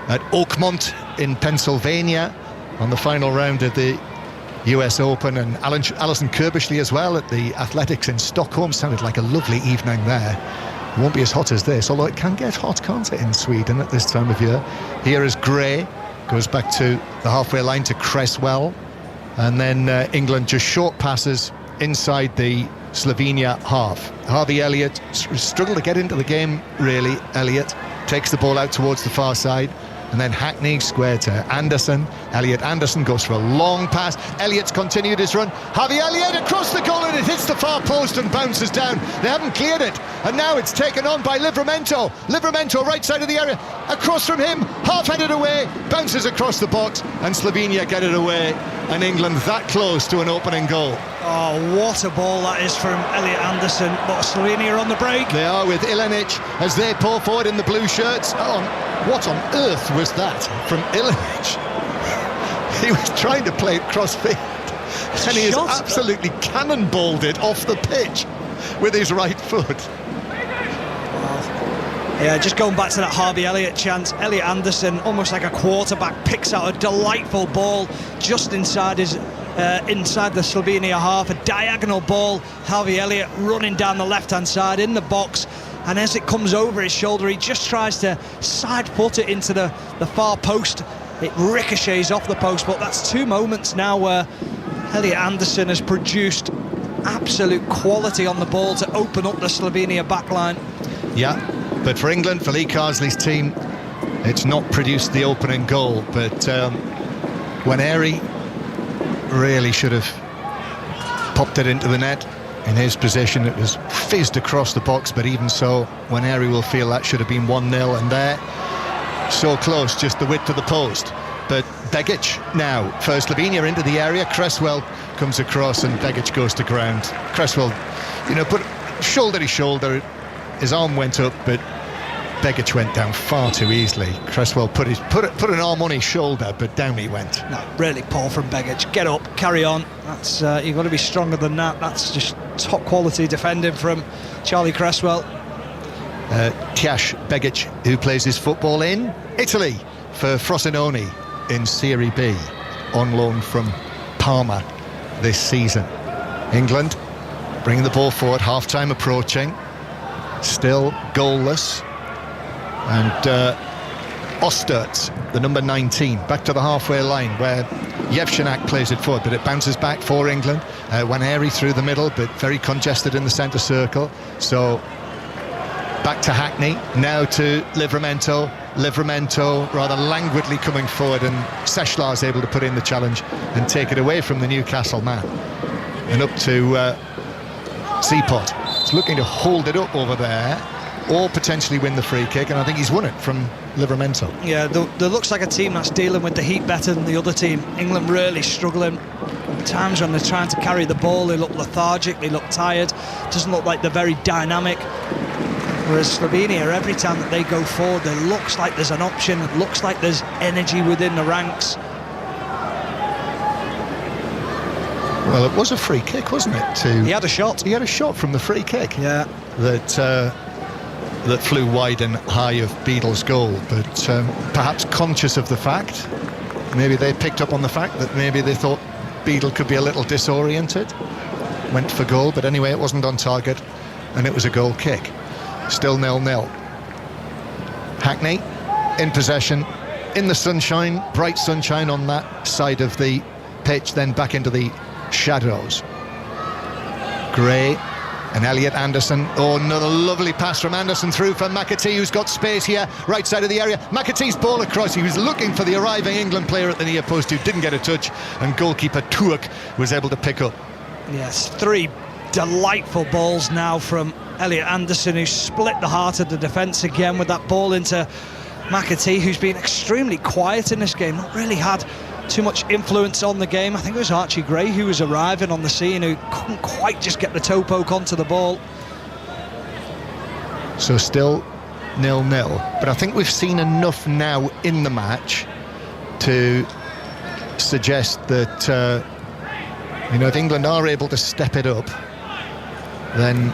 at Oakmont in Pennsylvania on the final round of the US Open, and Alison Kirbishley as well at the Athletics in Stockholm. Sounded like a lovely evening there. It won't be as hot as this, although it can get hot, can't it, in Sweden at this time of year. Here is Gray, goes back to the halfway line to Cresswell, and then England just short passes inside the Slovenia half. Harvey Elliott struggled to get into the game, really. Elliott takes the ball out towards the far side, and then Hackney square to Anderson. Anderson goes for a long pass. Elliott's continued his run. Harvey Elliott across the goal, and it hits the far post and bounces down. They haven't cleared it, and now it's taken on by Livramento. Livramento, right side of the area, across from him, half-headed away, bounces across the box, and Slovenia get it away, and England that close to an opening goal. Oh, what a ball that is from Elliot Anderson. But Slovenia are on the break. They are, with Ilenic as they pour forward in the blue shirts. What on earth was that from Ilenic? He was trying to play it cross-field, and he has absolutely cannonballed it off the pitch with his right foot. Yeah, just going back to that Harvey Elliott chance, Elliot Anderson, almost like a quarterback, picks out a delightful ball just inside the Slovenia half, a diagonal ball. Harvey Elliott running down the left-hand side in the box, and as it comes over his shoulder, he just tries to side foot it into the far post. It ricochets off the post, but that's two moments now where Elliot Anderson has produced absolute quality on the ball to open up the Slovenia backline. Yeah. But for England, for Lee Carsley's team, it's not produced the opening goal. But Waneri really should have popped it into the net in his position. It was fizzed across the box, but even so, Waneri will feel that should have been 1-0, and there, so close, just the width of the post. But Begic now, for Slovenia into the area, Cresswell comes across and Begic goes to ground. Cresswell, put shoulder to shoulder, his arm went up, but Begic went down far too easily. Cresswell put an arm on his shoulder, but down he went. No, really poor from Begic. Get up, carry on. That's you've got to be stronger than that. That's just top quality defending from Charlie Cresswell. Tjaš Begic, who plays his football in Italy for Frosinone in Serie B, on loan from Parma this season. England bringing the ball forward, half-time approaching, still goalless, and Ostertz, the number 19, back to the halfway line where Yevchenak plays it forward, but it bounces back for England. Waneri through the middle, but very congested in the centre circle, so back to Hackney, now to Livramento rather languidly coming forward, and Sechlar is able to put in the challenge and take it away from the Newcastle man, and up to Seapot. He's looking to hold it up over there or potentially win the free kick, and I think he's won it from Livramento. Yeah, there looks like a team that's dealing with the heat better than the other team. England really struggling. At times when they're trying to carry the ball, they look lethargic, they look tired. Doesn't look like they're very dynamic. Whereas Slovenia, every time that they go forward, it looks like there's an option, it looks like there's energy within the ranks. Well, it was a free kick, wasn't it? He had a shot. He had a shot from the free kick. Yeah. That flew wide and high of Beadle's goal, but perhaps conscious of the fact maybe they picked up on the fact that maybe they thought Beadle could be a little disoriented. Went for goal, but anyway, it wasn't on target, and it was a goal kick. Still 0-0. Hackney in possession, in the sunshine, bright sunshine on that side of the pitch, then back into the shadows. Gray and Elliot Anderson. Oh, another lovely pass from Anderson through for McAtee, who's got space here, right side of the area. McAtee's ball across. He was looking for the arriving England player at the near post, who didn't get a touch, and goalkeeper Tuak was able to pick up. Yes, 3 delightful balls now from Elliot Anderson, who split the heart of the defence again with that ball into McAtee, who's been extremely quiet in this game, not really had too much influence on the game. I think it was Archie Gray who was arriving on the scene, who couldn't quite just get the toe poke onto the ball. So still 0-0, but I think we've seen enough now in the match to suggest that if England are able to step it up, then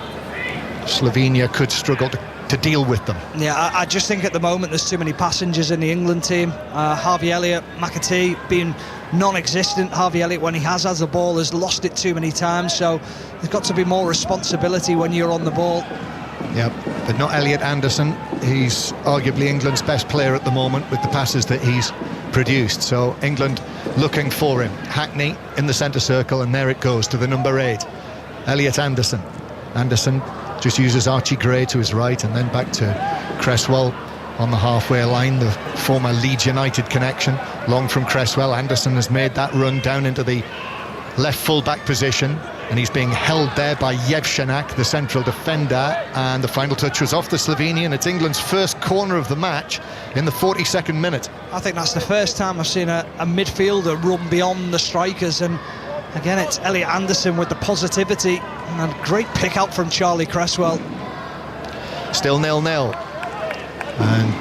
Slovenia could struggle to deal with them. Yeah, I just think at the moment there's too many passengers in the England team. Harvey Elliott, McAtee being non-existent. Harvey Elliott, when he has the ball, has lost it too many times, so there's got to be more responsibility when you're on the ball. Yeah, but not Elliot Anderson. He's arguably England's best player at the moment with the passes that he's produced, so England looking for him. Hackney in the centre circle, and there it goes to the number 8, Elliot Anderson. Anderson just uses Archie Gray to his right, and then back to Cresswell on the halfway line, the former Leeds United connection. Long from Cresswell, Anderson has made that run down into the left full-back position, and he's being held there by Jevšenak, the central defender, and the final touch was off the Slovenian. It's England's first corner of the match in the 42nd minute. I think that's the first time I've seen a midfielder run beyond the strikers, and again it's Elliot Anderson with the positivity, and a great pick out from Charlie Cresswell. Still 0-0, and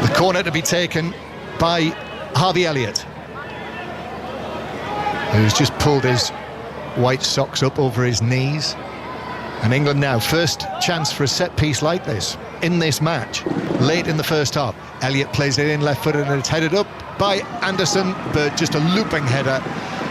the corner to be taken by Harvey Elliott, who's just pulled his white socks up over his knees. And England now, first chance for a set piece like this in this match, late in the first half. Elliott plays it in left-footed, and it's headed up by Anderson, but just a looping header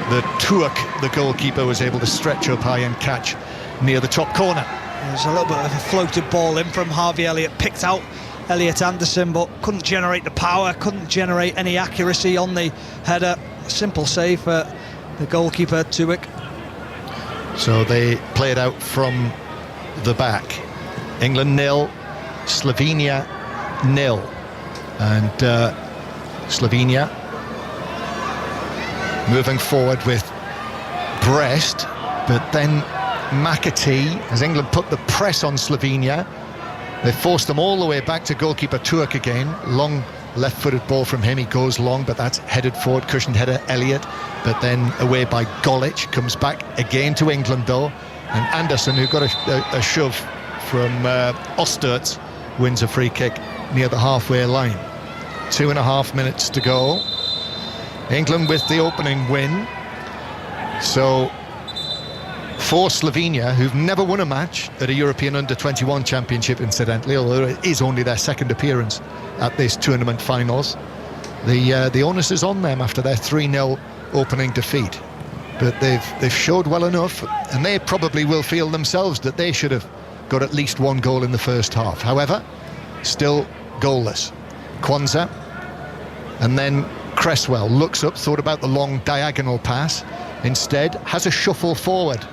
that Tuak, the goalkeeper, was able to stretch up high and catch near the top corner. There's a little bit of a floated ball in from Harvey Elliott, picked out Elliot Anderson, but couldn't generate the power, couldn't generate any accuracy on the header. Simple save for the goalkeeper, Tuak. So they play it out from the back. England 0, Slovenia 0, and Slovenia moving forward with Brest, but then McAtee, as England put the press on Slovenia, they forced them all the way back to goalkeeper Tuak again. Long left-footed ball from him, he goes long, but that's headed forward, cushioned header, Elliott, but then away by Golic, comes back again to England though, and Anderson, who got a shove from Ostertz, wins a free kick near the halfway line. 2.5 minutes to go. England with the opening win. So for Slovenia, who've never won a match at a European Under-21 Championship, incidentally, although it is only their second appearance at this tournament finals, the onus is on them after their 3-0 opening defeat. But they've showed well enough, and they probably will feel themselves that they should have got at least one goal in the first half. However, still goalless. Kwanzaa, and then Cresswell looks up, thought about the long diagonal pass, instead has a shuffle forward,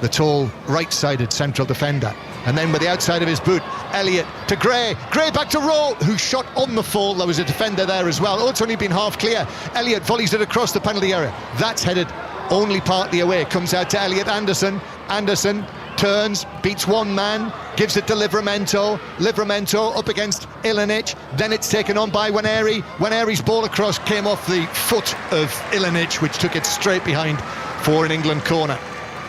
the tall right-sided central defender, and then with the outside of his boot, Elliott to Gray back to Rowe, who shot on the fall. There was a defender there as well. Oh, it's only been half clear. Elliott volleys it across the penalty area. That's headed only partly away. Comes out to Elliot Anderson. Anderson turns, beats one man, gives it to Livramento. Livramento up against Ilinic. Then it's taken on by Waneri. Waneri's ball across came off the foot of Ilinic, which took it straight behind for an England corner.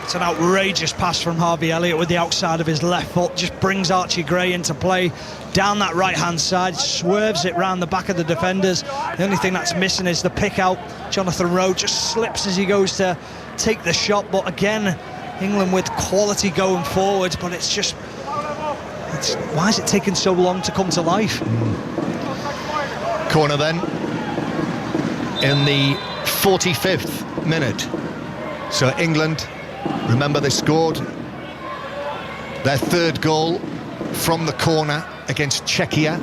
It's an outrageous pass from Harvey Elliott with the outside of his left foot. Just brings Archie Gray into play down that right-hand side, swerves it round the back of the defenders. The only thing that's missing is the pick out. Jonathan Rowe just slips as he goes to take the shot. But again, England with quality going forward, but it's just... why is it taking so long to come to life? Corner then in the 45th minute. So England, remember, they scored their third goal from the corner against Czechia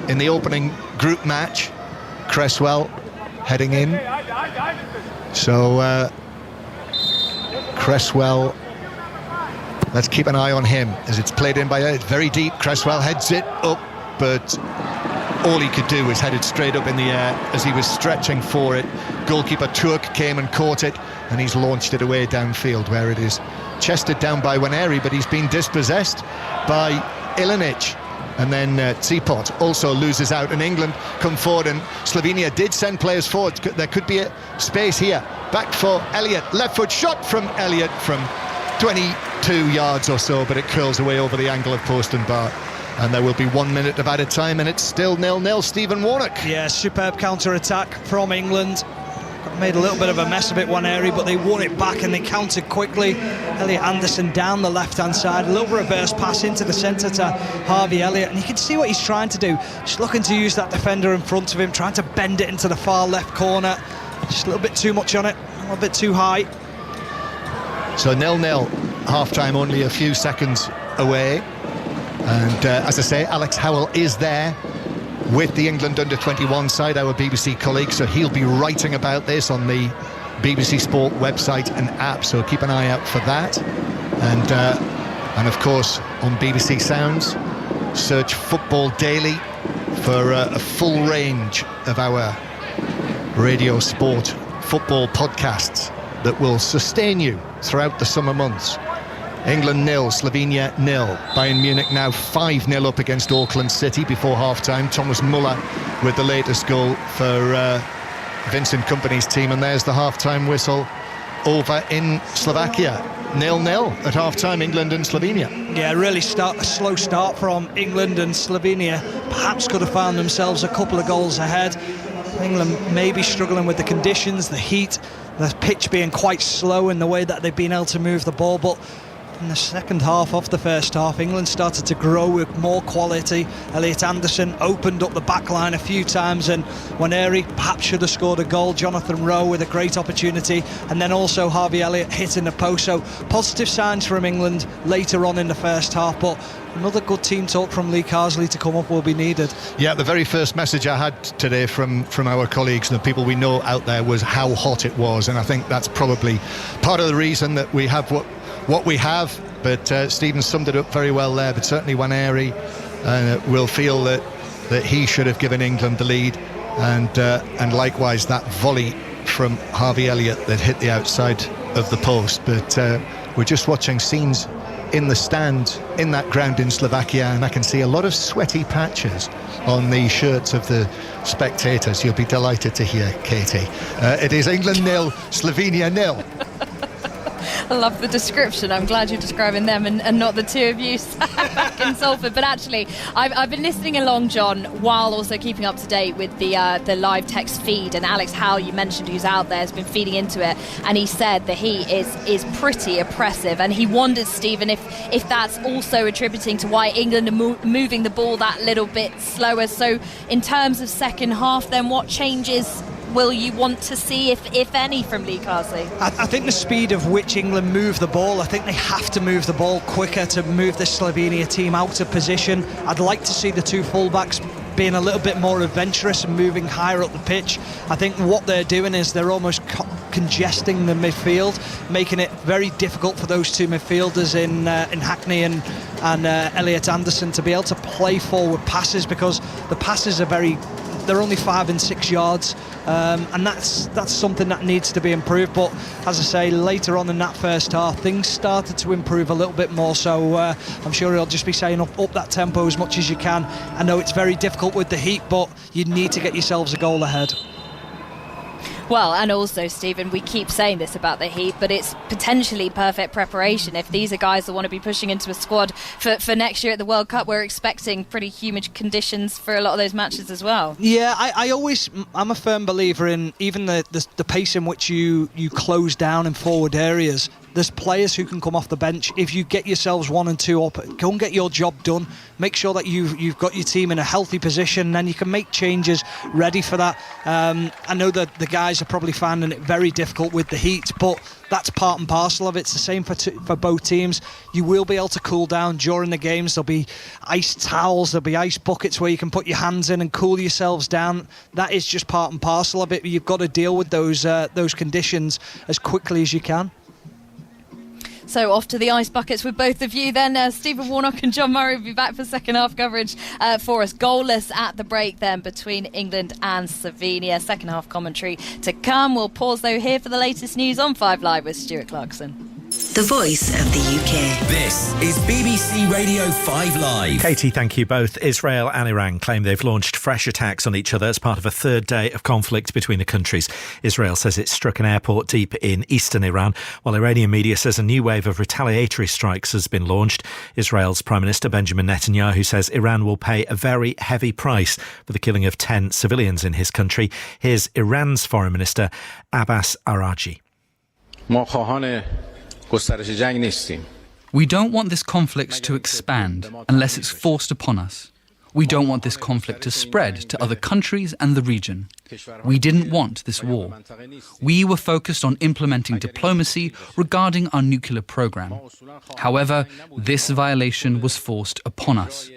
in the opening group match. Cresswell heading in. So Cresswell, let's keep an eye on him as it's played in by it's very deep. Cresswell heads it up, but all he could do was head it straight up in the air as he was stretching for it. Goalkeeper Turk came and caught it, and he's launched it away downfield, where it is chested down by Waneri, but he's been dispossessed by Ilinic. And then Tsipot also loses out, and England come forward, and Slovenia did send players forward. There could be a space here. Back for Elliott, left foot shot from Elliott from 22 yards or so, but it curls away over the angle of post and bar. And there will be 1 minute of added time, and it's still 0-0. Stephen Warnock. Yeah, superb counter-attack from England. Made a little bit of a mess of it, one area, but they won it back and they countered quickly. Elliot Anderson down the left-hand side, a little reverse pass into the centre to Harvey Elliott, and you can see what he's trying to do. Just looking to use that defender in front of him, trying to bend it into the far left corner. Just a little bit too much on it, a little bit too high. So 0-0, half-time only a few seconds away. And as I say, Alex Howell is there with the England Under-21 side, our BBC colleague, so he'll be writing about this on the BBC Sport website and app, so keep an eye out for that. And of course on BBC Sounds, search Football Daily for a full range of our radio sport football podcasts that will sustain you throughout the summer months. England 0, Slovenia 0. Bayern Munich now 5-0 up against Auckland City before half-time. Thomas Muller with the latest goal for Vincent Kompany's team, and there's the half-time whistle over in Slovakia. 0-0 at half-time, England and Slovenia. Yeah, really a slow start from England, and Slovenia perhaps could have found themselves a couple of goals ahead. England may be struggling with the conditions, the heat, the pitch being quite slow in the way that they've been able to move the ball, but in the second half of the first half, England started to grow with more quality. Elliot Anderson opened up the back line a few times, and Waneri perhaps should have scored a goal. Jonathan Rowe with a great opportunity, and then also Harvey Elliott hitting the post. So positive signs from England later on in the first half, but another good team talk from Lee Carsley to come up will be needed. Yeah, the very first message I had today from our colleagues and the people we know out there was how hot it was, and I think that's probably part of the reason that we have what we have, but Stephen summed it up very well there. But certainly Waneri will feel that he should have given England the lead, and likewise that volley from Harvey Elliott that hit the outside of the post. But we're just watching scenes in the stand in that ground in Slovakia, and I can see a lot of sweaty patches on the shirts of the spectators. You'll be delighted to hear, Katie. It is England 0, Slovenia 0. I love the description. I'm glad you're describing them and not the two of you back in Salford. But actually, I've been listening along, John, while also keeping up to date with the live text feed. And Alex Howell, you mentioned, who's out there, has been feeding into it. And he said the heat is pretty oppressive. And he wondered, Stephen, if that's also attributing to why England are moving the ball that little bit slower. So in terms of second half, then what changes will you want to see, if any, from Lee Carsley? I think the speed of which England move the ball, I think they have to move the ball quicker to move the Slovenia team out of position. I'd like to see the two fullbacks being a little bit more adventurous and moving higher up the pitch. I think what they're doing is they're almost congesting the midfield, making it very difficult for those two midfielders in Hackney and Elliot Anderson to be able to play forward passes, because the passes are they're only 5 and 6 yards, and that's something that needs to be improved. But as I say, later on in that first half, things started to improve a little bit more, so I'm sure he'll just be saying up that tempo as much as you can. I know it's very difficult with the heat, but you need to get yourselves a goal ahead. Well, and also, Stephen, we keep saying this about the heat, but it's potentially perfect preparation. If these are guys that want to be pushing into a squad for next year at the World Cup, we're expecting pretty humid conditions for a lot of those matches as well. Yeah, I'm a firm believer in even the pace in which you close down in forward areas There's players who can come off the bench. If you get yourselves 1 and 2 up, go and get your job done. Make sure that you've got your team in a healthy position, and then you can make changes ready for that. I know that the guys are probably finding it very difficult with the heat, but that's part and parcel of it. It's the same for both teams. You will be able to cool down during the games. There'll be ice towels, there'll be ice buckets where you can put your hands in and cool yourselves down. That is just part and parcel of it. You've got to deal with those conditions as quickly as you can. So off to the ice buckets with both of you then. Stephen Warnock and John Murray will be back for second half coverage for us. Goalless at the break then between England and Slovenia. Second half commentary to come. We'll pause though here for the latest news on 5 Live with Stuart Clarkson. The voice of the UK. This is BBC Radio 5 Live. Katie, thank you both. Israel and Iran claim they've launched fresh attacks on each other as part of a third day of conflict between the countries. Israel says it struck an airport deep in eastern Iran, while Iranian media says a new wave of retaliatory strikes has been launched. Israel's Prime Minister Benjamin Netanyahu says Iran will pay a very heavy price for the killing of 10 civilians in his country. Here's Iran's Foreign Minister Abbas Araghchi. We don't want this conflict to expand unless it's forced upon us. We don't want this conflict to spread to other countries and the region. We didn't want this war. We were focused on implementing diplomacy regarding our nuclear program. However, this violation was forced upon us.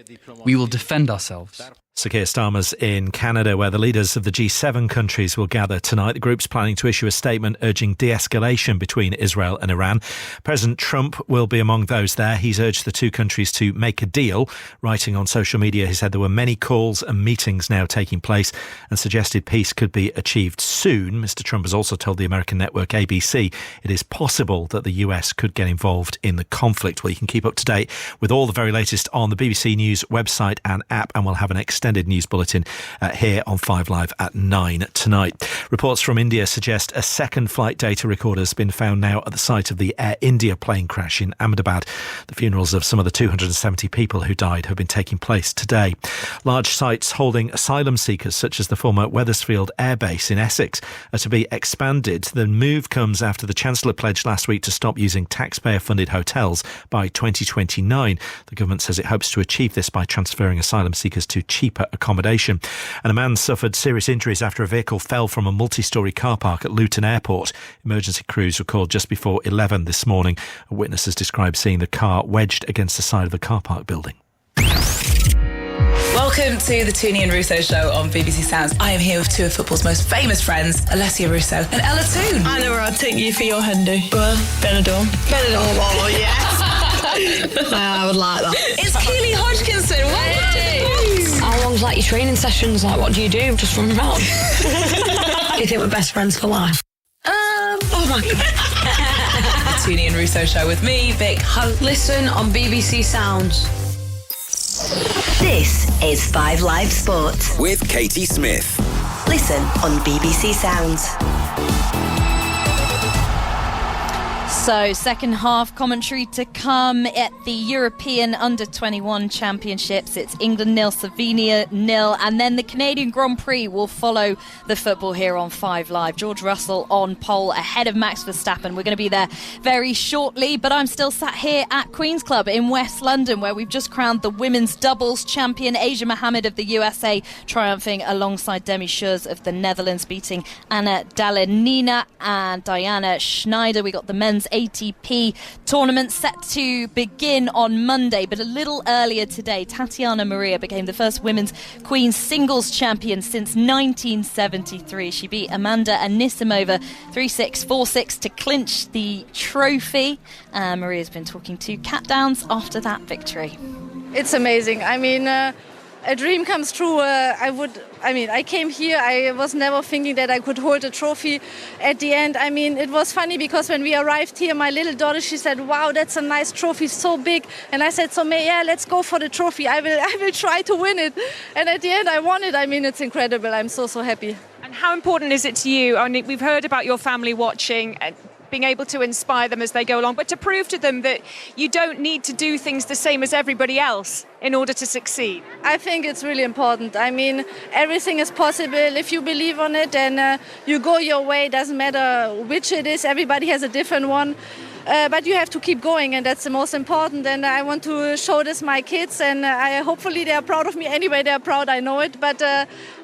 We will defend ourselves. Sir Keir Starmer's in Canada, where the leaders of the G7 countries will gather tonight. The group's planning to issue a statement urging de-escalation between Israel and Iran. President Trump will be among those there. He's urged the two countries to make a deal. Writing on social media, he said there were many calls and meetings now taking place and suggested peace could be achieved soon. Mr. Trump has also told the American network ABC it is possible that the US could get involved in the conflict. Well, you can keep up to date with all the very latest on the BBC News website and app, and we'll have an extended news bulletin here on 5 Live at 9 tonight. Reports from India suggest a second flight data recorder has been found now at the site of the Air India plane crash in Ahmedabad. The funerals of some of the 270 people who died have been taking place today. Large sites holding asylum seekers, such as the former Wethersfield Air Base in Essex, are to be expanded. The move comes after the Chancellor pledged last week to stop using taxpayer-funded hotels by 2029. The government says it hopes to achieve this by transferring asylum seekers to cheaper accommodation. And a man suffered serious injuries after a vehicle fell from a multi-storey car park at Luton Airport. Emergency crews were called just before 11 this morning. A witness has described seeing the car wedged against the side of the car park building. Welcome to the Toonie and Russo show on BBC Sounds. I am here with two of football's most famous friends, Alessia Russo and Ella Toone. I know where I'd take you for your Hendy. Benidorm. Benidorm, oh yes. I would like that. It's Keely Hodgkinson. Welcome to the box. How long's like your training sessions? Like, what do? Just run around? Do you think we're best friends for life? Oh my God. The Toonie and Russo show with me, Vic Hunt. Listen on BBC Sounds. This is 5 Live Sports with Katie Smith. Listen on BBC Sounds. So, second half commentary to come at the European Under-21 Championships. It's England 0, Slovenia 0, and then the Canadian Grand Prix will follow the football here on 5 Live. George Russell on pole ahead of Max Verstappen. We're going to be there very shortly, but I'm still sat here at Queen's Club in West London, where we've just crowned the women's doubles champion. Asia Mohammed of the USA triumphing alongside Demi Schuurs of the Netherlands, beating Anna Dalenina and Diana Schneider. We got the men's ATP tournament set to begin on Monday, but a little earlier today, Tatiana Maria became the first women's Queen's singles champion since 1973. She beat Amanda Anisimova 3-6, 4-6 to clinch the trophy. Maria's been talking to Kat Downs after that victory. It's amazing. I mean, a dream comes true. I came here, I was never thinking that I could hold a trophy at the end. I mean, it was funny because when we arrived here, my little daughter, she said, wow, that's a nice trophy, so big. And I said, let's go for the trophy. I will try to win it. And at the end, I won it. I mean, it's incredible. I'm so happy. And how important is it to you? I mean, we've heard about your family watching and being able to inspire them as they go along, but to prove to them that you don't need to do things the same as everybody else in order to succeed? I think it's really important. I mean, everything is possible. If you believe on it, then you go your way. It doesn't matter which it is. Everybody has a different one. But you have to keep going, and that's the most important. And I want to show this my kids, and hopefully they are proud of me. Anyway, they are proud, I know it. But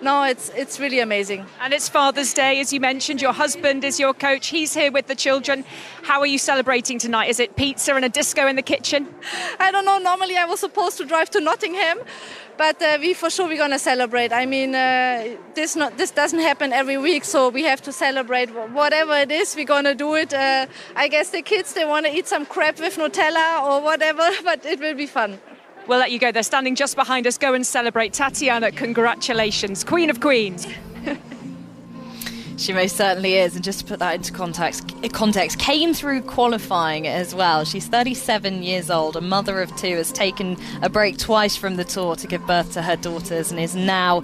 no, it's really amazing. And it's Father's Day, as you mentioned. Your husband is your coach. He's here with the children. How are you celebrating tonight? Is it pizza and a disco in the kitchen? I don't know. Normally I was supposed to drive to Nottingham, but we're going to celebrate. I mean, this doesn't happen every week, so we have to celebrate. Whatever it is, we're going to do it. I guess the kids, they want to eat some crepe with Nutella or whatever, but it will be fun. We'll let you go. They're standing just behind us. Go and celebrate. Tatiana, congratulations. Queen of Queens. She most certainly is, and just to put that into context, came through qualifying as well. She's 37 years old, a mother of two, has taken a break twice from the tour to give birth to her daughters, and is now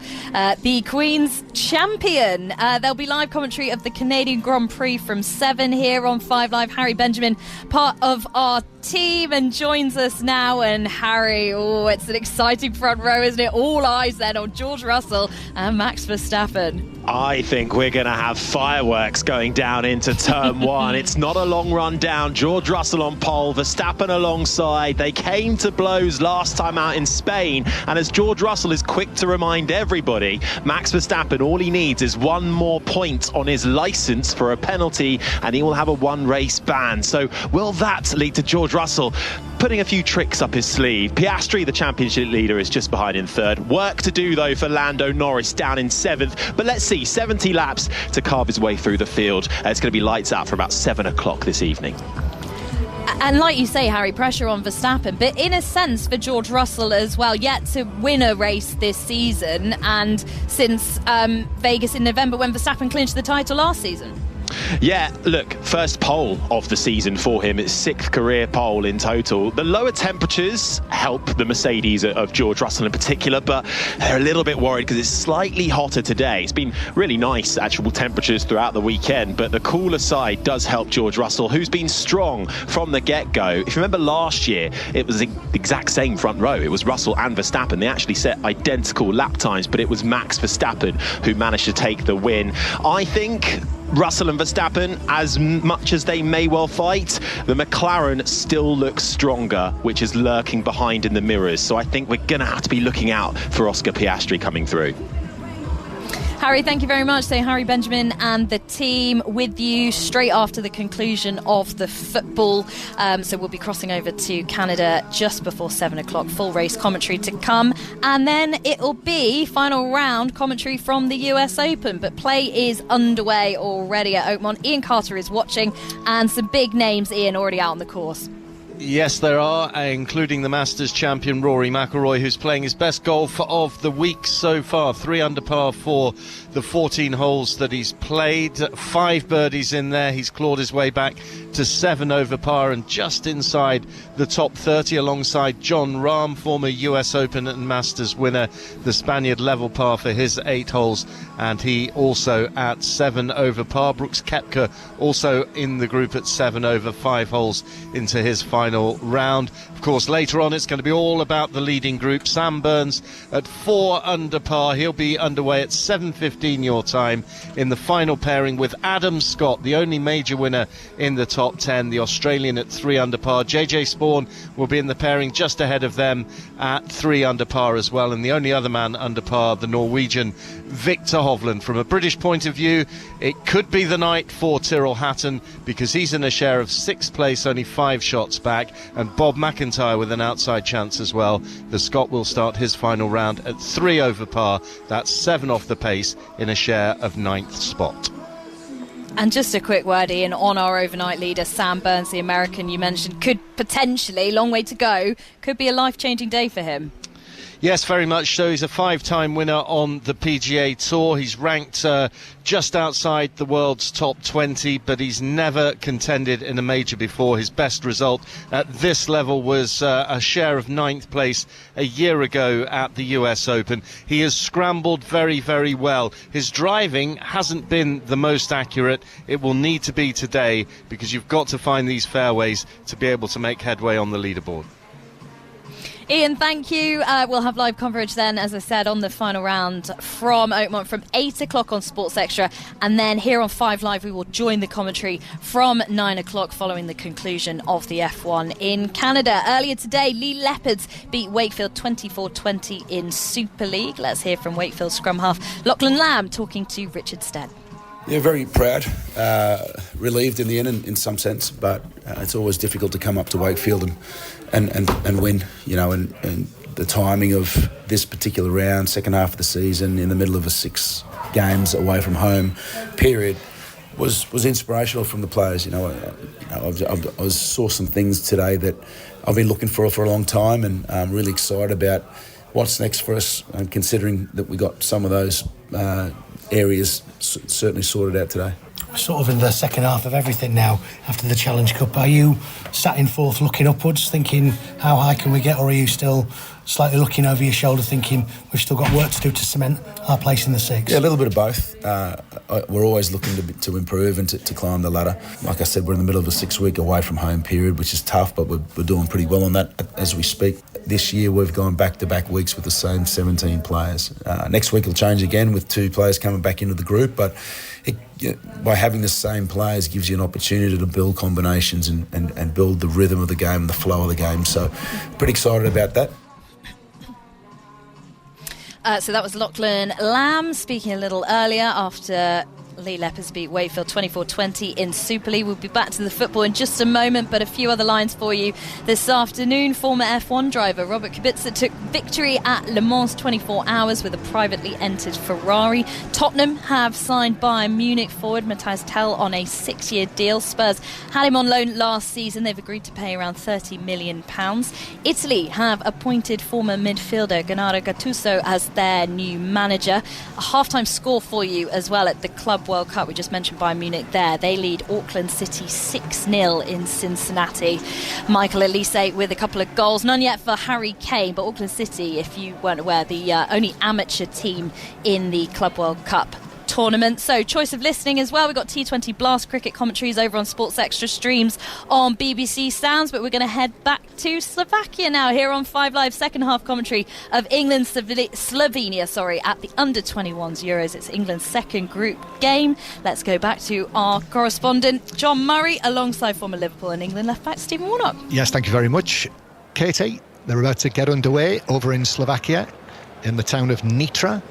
the Queen's champion. There'll be live commentary of the Canadian Grand Prix from 7 here on 5 Live. Harry Benjamin, part of our team, and joins us now. And Harry, it's an exciting front row, isn't it? All eyes then on George Russell and Max Verstappen. I think we're going to have fireworks going down into turn 1. It's not a long run down. George Russell on pole, Verstappen alongside. They came to blows last time out in Spain. And as George Russell is quick to remind everybody, Max Verstappen, all he needs is one more point on his licence for a penalty, and he will have a 1-race ban. So will that lead to George Russell putting a few tricks up his sleeve? Piastri, the championship leader, is just behind in 3rd. Work to do, though, for Lando Norris down in 7th. But let's see, 70 laps to carve his way through the field. It's going to be lights out for about 7 o'clock this evening. And like you say, Harry, pressure on Verstappen, but in a sense for George Russell as well, yet to win a race this season, and since Vegas in November when Verstappen clinched the title last season. Yeah, look, first pole of the season for him. It's 6th career pole in total. The lower temperatures help the Mercedes of George Russell in particular, but they're a little bit worried because it's slightly hotter today. It's been really nice actual temperatures throughout the weekend, but the cooler side does help George Russell, who's been strong from the get-go. If you remember last year, it was the exact same front row. It was Russell and Verstappen. They actually set identical lap times, but it was Max Verstappen who managed to take the win. I think Russell and Verstappen, as much as they may well fight, the McLaren still looks stronger, which is lurking behind in the mirrors. So I think we're going to have to be looking out for Oscar Piastri coming through. Harry, thank you very much. So Harry Benjamin and the team with you straight after the conclusion of the football. So we'll be crossing over to Canada just before 7 o'clock. Full race commentary to come. And then it'll be final round commentary from the US Open. But play is underway already at Oakmont. Ian Carter is watching, and some big names, Ian, already out on the course. Yes, there are, including the Masters champion Rory McIlroy, who's playing his best golf of the week so far. 3 under par for the 14 holes that he's played. 5 birdies in there. He's clawed his way back to 7 over par and just inside the top 30 alongside John Rahm, former US Open and Masters winner. The Spaniard level par for his 8 holes, and he also at 7 over par. Brooks Koepka also in the group at 7 over 5 holes into his final round. Of course, later on it's going to be all about the leading group. Sam Burns at 4 under par. He'll be underway at 7:15 your time in the final pairing with Adam Scott, the only major winner in the top 10, the Australian at 3 under par. JJ Spawn will be in the pairing just ahead of them at 3 under par as well, and the only other man under par, the Norwegian Victor Hovland. From a British point of view, it could be the night for Tyrrell Hatton because he's in a share of 6th place, only 5 shots back, and Bob McIntyre with an outside chance as well. The Scot will start his final round at 3 over par. That's 7 off the pace in a share of 9th spot. And just a quick word, Ian, on our overnight leader, Sam Burns, the American you mentioned, could potentially, long way to go, could be a life-changing day for him. Yes, very much so. He's a 5-time winner on the PGA Tour. He's ranked just outside the world's top 20, but he's never contended in a major before. His best result at this level was a share of 9th place a year ago at the US Open. He has scrambled very, very well. His driving hasn't been the most accurate. It will need to be today because you've got to find these fairways to be able to make headway on the leaderboard. Ian, thank you. We'll have live coverage then, as I said, on the final round from Oakmont from 8 o'clock on Sports Extra. And then here on 5 Live, we will join the commentary from 9 o'clock following the conclusion of the F1 in Canada. Earlier today, Lee Leopards beat Wakefield 24-20 in Super League. Let's hear from Wakefield scrum half Lachlan Lamb talking to Richard Stead. Yeah, very proud, relieved in the end in some sense, but it's always difficult to come up to Wakefield and win, and the timing of this particular round, second half of the season, in the middle of a 6 games away from home period, was inspirational from the players. I saw some things today that I've been looking for a long time, and I'm really excited about what's next for us, considering that we got some of those areas certainly sorted out today. We're sort of in the second half of everything now after the Challenge Cup. Are you sat in fourth looking upwards thinking how high can we get, or are you still slightly looking over your shoulder thinking we've still got work to do to cement our place in the 6? Yeah, a little bit of both. We're always looking to improve and to climb the ladder. Like I said, we're in the middle of a 6-week away from home period, which is tough, but we're doing pretty well on that as we speak. This year we've gone back-to-back weeks with the same 17 players. Next week will change again with 2 players coming back into the group, but by having the same players gives you an opportunity to build combinations and build the rhythm of the game and the flow of the game. So pretty excited about that. So that was Lachlan Lamb speaking a little earlier after Lee Leopards beat Wakefield 24-20 in Super League. We'll be back to the football in just a moment, but a few other lines for you this afternoon. Former F1 driver Robert Kubica took victory at Le Mans 24 Hours with a privately entered Ferrari. Tottenham have signed Bayern Munich forward Matthias Tell on a 6-year deal. Spurs had him on loan last season. They've agreed to pay around £30 million. Italy have appointed former midfielder Gennaro Gattuso as their new manager. A half-time score for you as well at the Club World Cup. We just mentioned Bayern Munich there. They lead Auckland City 6-0 in Cincinnati. Michael Elise with a couple of goals. None yet for Harry Kane, but Auckland City, if you weren't aware, the only amateur team in the Club World Cup tournament. So choice of listening as well. We've got T20 Blast cricket commentaries over on Sports Extra streams on BBC Sounds, but we're going to head back to Slovakia now here on 5 Live. Second half commentary of England Slovenia at the Under-21s Euros. It's England's second group game. Let's go back to our correspondent John Murray alongside former Liverpool and England left back Stephen Warnock. Yes, thank you very much, Katie. They're about to get underway over in Slovakia in the town of Nitra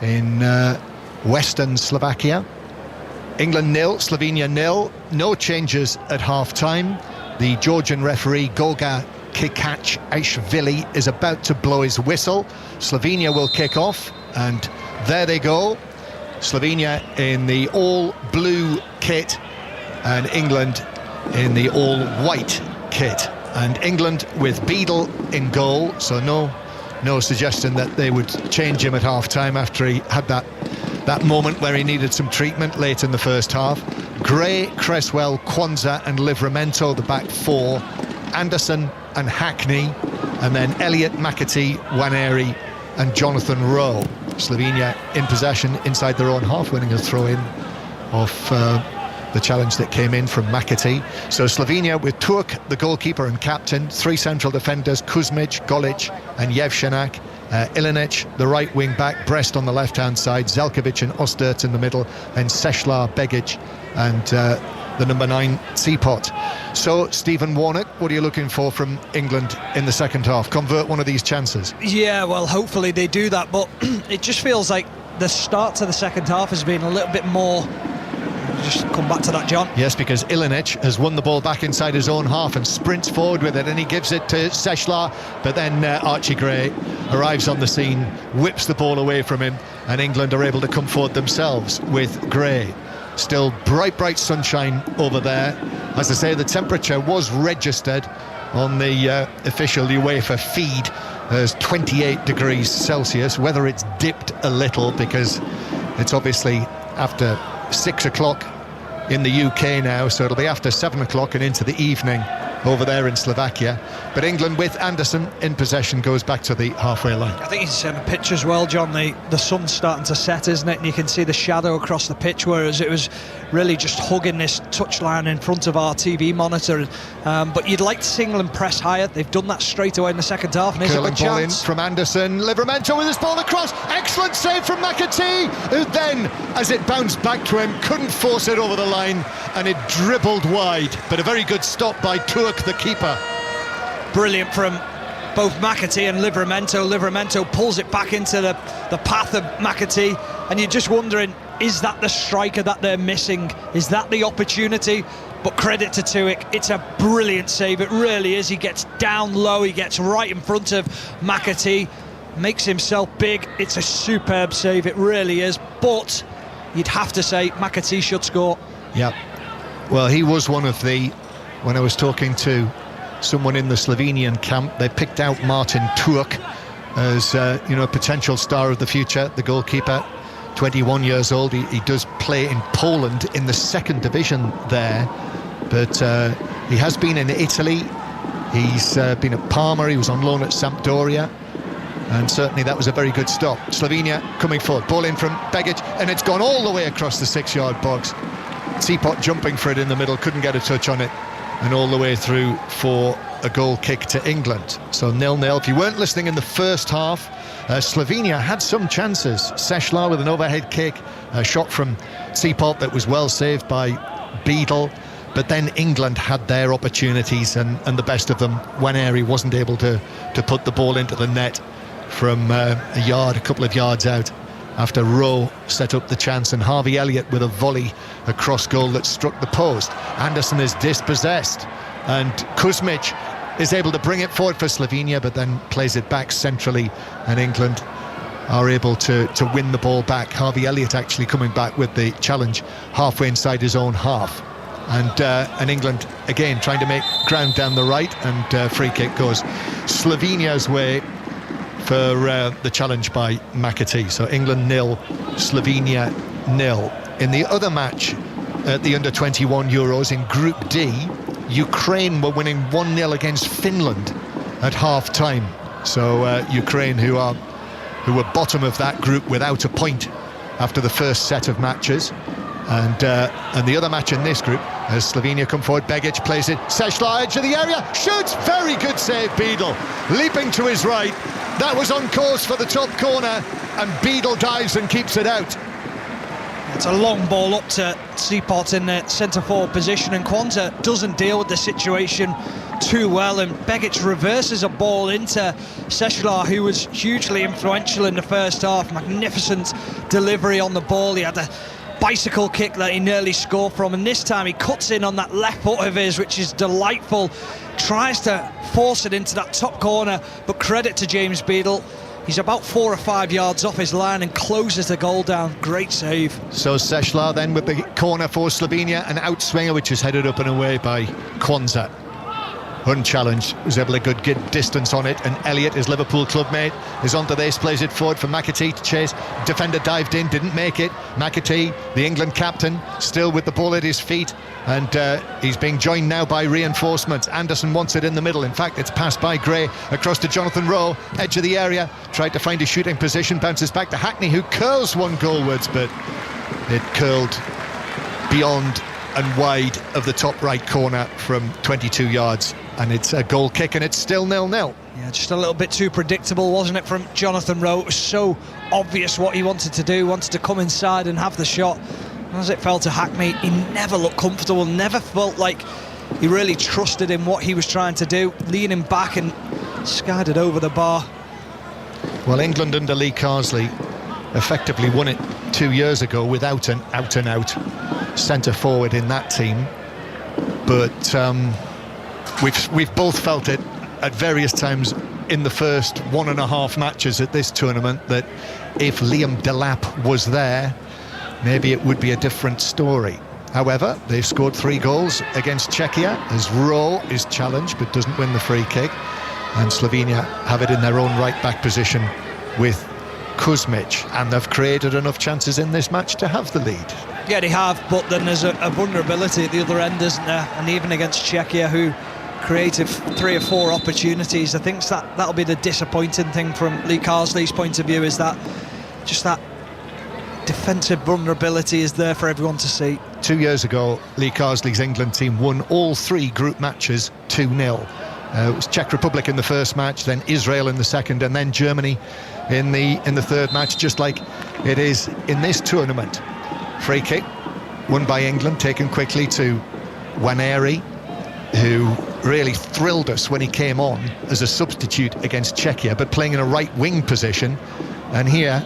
in Western Slovakia. England 0, Slovenia 0. No changes at half-time. The Georgian referee Goga Kikac-Ashvili is about to blow his whistle. Slovenia will kick off, and there they go. Slovenia in the all-blue kit and England in the all-white kit. And England with Beadle in goal, so no suggestion that they would change him at half-time after he had that moment where he needed some treatment late in the first half. Gray, Cresswell, Kwanzaa and Livramento, the back 4. Anderson and Hackney, and then Elliott, McAtee, Waneri and Jonathan Rowe. Slovenia in possession inside their own half, winning a throw-in off the challenge that came in from McAtee. So Slovenia with Turk, the goalkeeper and captain, 3 central defenders, Kuzmic, Golic and Jevšenak, Ilinic, the right wing back, Brest on the left-hand side, Zelkovic and Ostert in the middle, then Sešlar, Begic and the number 9, Seapot. So, Stephen Warnock, what are you looking for from England in the second half? Convert one of these chances? Yeah, well, hopefully they do that, but it just feels like the start to the second half has been a little bit more... Just come back to that, John. Yes, because Ilinic has won the ball back inside his own half and sprints forward with it, and he gives it to Sešlar, but then Archie Gray arrives on the scene, whips the ball away from him, and England are able to come forward themselves with Gray. Still bright sunshine over there. As I say, the temperature was registered on the official UEFA feed as 28 degrees Celsius. Whether it's dipped a little because it's obviously after 6 o'clock in the UK now, so it'll be after 7 o'clock and into the evening over there in Slovakia. But England, with Anderson in possession, goes back to the halfway line. I think he's in the pitch as well, John. The sun's starting to set, isn't it? And you can see the shadow across the pitch, whereas it was really just hugging this touchline in front of our TV monitor. But you'd like to see England press higher. They've done that straight away in the second half. And curling ball in from Anderson. Livramento with his ball across. Excellent save from McAtee, who then, as it bounced back to him, couldn't force it over the line, and it dribbled wide. But a very good stop by Turk, the keeper. Brilliant from both McAtee and Livramento. Livramento pulls it back into the path of McAtee, and you're just wondering, is that the striker that they're missing? Is that the opportunity? But credit to Tuick, it's a brilliant save, it really is. He gets down low, he gets right in front of McAtee, makes himself big. It's a superb save, it really is. But you'd have to say McAtee should score. Yeah, well, he was one of the, when I was talking to someone in the Slovenian camp, they picked out Martin Turk as a potential star of the future, the goalkeeper, 21 years old. He does play in Poland in the second division there, but he has been in Italy. He's been at Parma, he was on loan at Sampdoria, and certainly that was a very good stop. Slovenia coming forward, ball in from Begic, and it's gone all the way across the 6-yard box. Teapot jumping for it in the middle, couldn't get a touch on it, and all the way through for a goal kick to England. So 0-0. If you weren't listening in the first half, Slovenia had some chances. Sešlar with an overhead kick, a shot from Teapot that was well saved by Beadle, but then England had their opportunities, and the best of them when Airy wasn't able to put the ball into the net from a couple of yards out, after Rowe set up the chance, and Harvey Elliott with a volley across goal that struck the post. Anderson is dispossessed, and Kuzmic is able to bring it forward for Slovenia, but then plays it back centrally, and England are able to win the ball back. Harvey Elliott actually coming back with the challenge halfway inside his own half, and England again trying to make ground down the right, and free kick goes Slovenia's way for the challenge by McAtee. So England 0, Slovenia 0. In the other match at the Under-21 Euros in Group D, Ukraine were winning 1-0 against Finland at half-time. So Ukraine, who were bottom of that group without a point after the first set of matches. And the other match in this group, as Slovenia come forward, Begic plays it, Sešlar edge of the area, shoots, very good save, Beadle, leaping to his right. That was on course for the top corner, and Beadle dives and keeps it out. It's a long ball up to Teapot in the centre-forward position, and Kwanzaa doesn't deal with the situation too well, and Begic reverses a ball into Sešlar, who was hugely influential in the first half. Magnificent delivery on the ball. He had a bicycle kick that he nearly scored from, and this time he cuts in on that left foot of his, which is delightful. Tries to force it into that top corner, but credit to James Beadle, he's about 4 or 5 yards off his line and closes the goal down. Great save. So Sešlar then with the corner for Slovenia, an outswinger which is headed up and away by Kwanzaa. Unchallenged, was able to get distance on it, and Elliott, his Liverpool clubmate, is onto this, plays it forward for McAtee to chase. Defender dived in, didn't make it. McAtee, the England captain, still with the ball at his feet, and he's being joined now by reinforcements. Anderson wants it in the middle. In fact, it's passed by Gray across to Jonathan Rowe, edge of the area, tried to find a shooting position, bounces back to Hackney, who curls one goalwards, but it curled beyond and wide of the top right corner from 22 yards, and it's a goal kick, and it's still 0-0. Yeah, just a little bit too predictable, wasn't it, from Jonathan Rowe? It was so obvious what he wanted to do, wanted to come inside and have the shot. As it fell to Hackney, he never looked comfortable, never felt like he really trusted in what he was trying to do, leaning back and skied it over the bar. Well, England under Lee Carsley effectively won it 2 years ago without an out-and-out centre forward in that team, but we've both felt it at various times in the first 1.5 matches at this tournament that if Liam Delap was there, maybe it would be a different story. However, they've scored 3 goals against Czechia as Rowe is challenged but doesn't win the free kick, and Slovenia have it in their own right back position with Kuzmic, and they've created enough chances in this match to have the lead. Yeah, they have, but then there's a vulnerability at the other end, isn't there? And even against Czechia, who creative 3 or 4 opportunities. I think that'll be the disappointing thing from Lee Carsley's point of view, is that just that defensive vulnerability is there for everyone to see. 2 years ago, Lee Carsley's England team won all 3 group matches 2-0. It was Czech Republic in the first match, then Israel in the second, and then Germany in the third match, just like it is in this tournament. Free kick won by England, taken quickly to Waneri, who really thrilled us when he came on as a substitute against Czechia, but playing in a right wing position, and here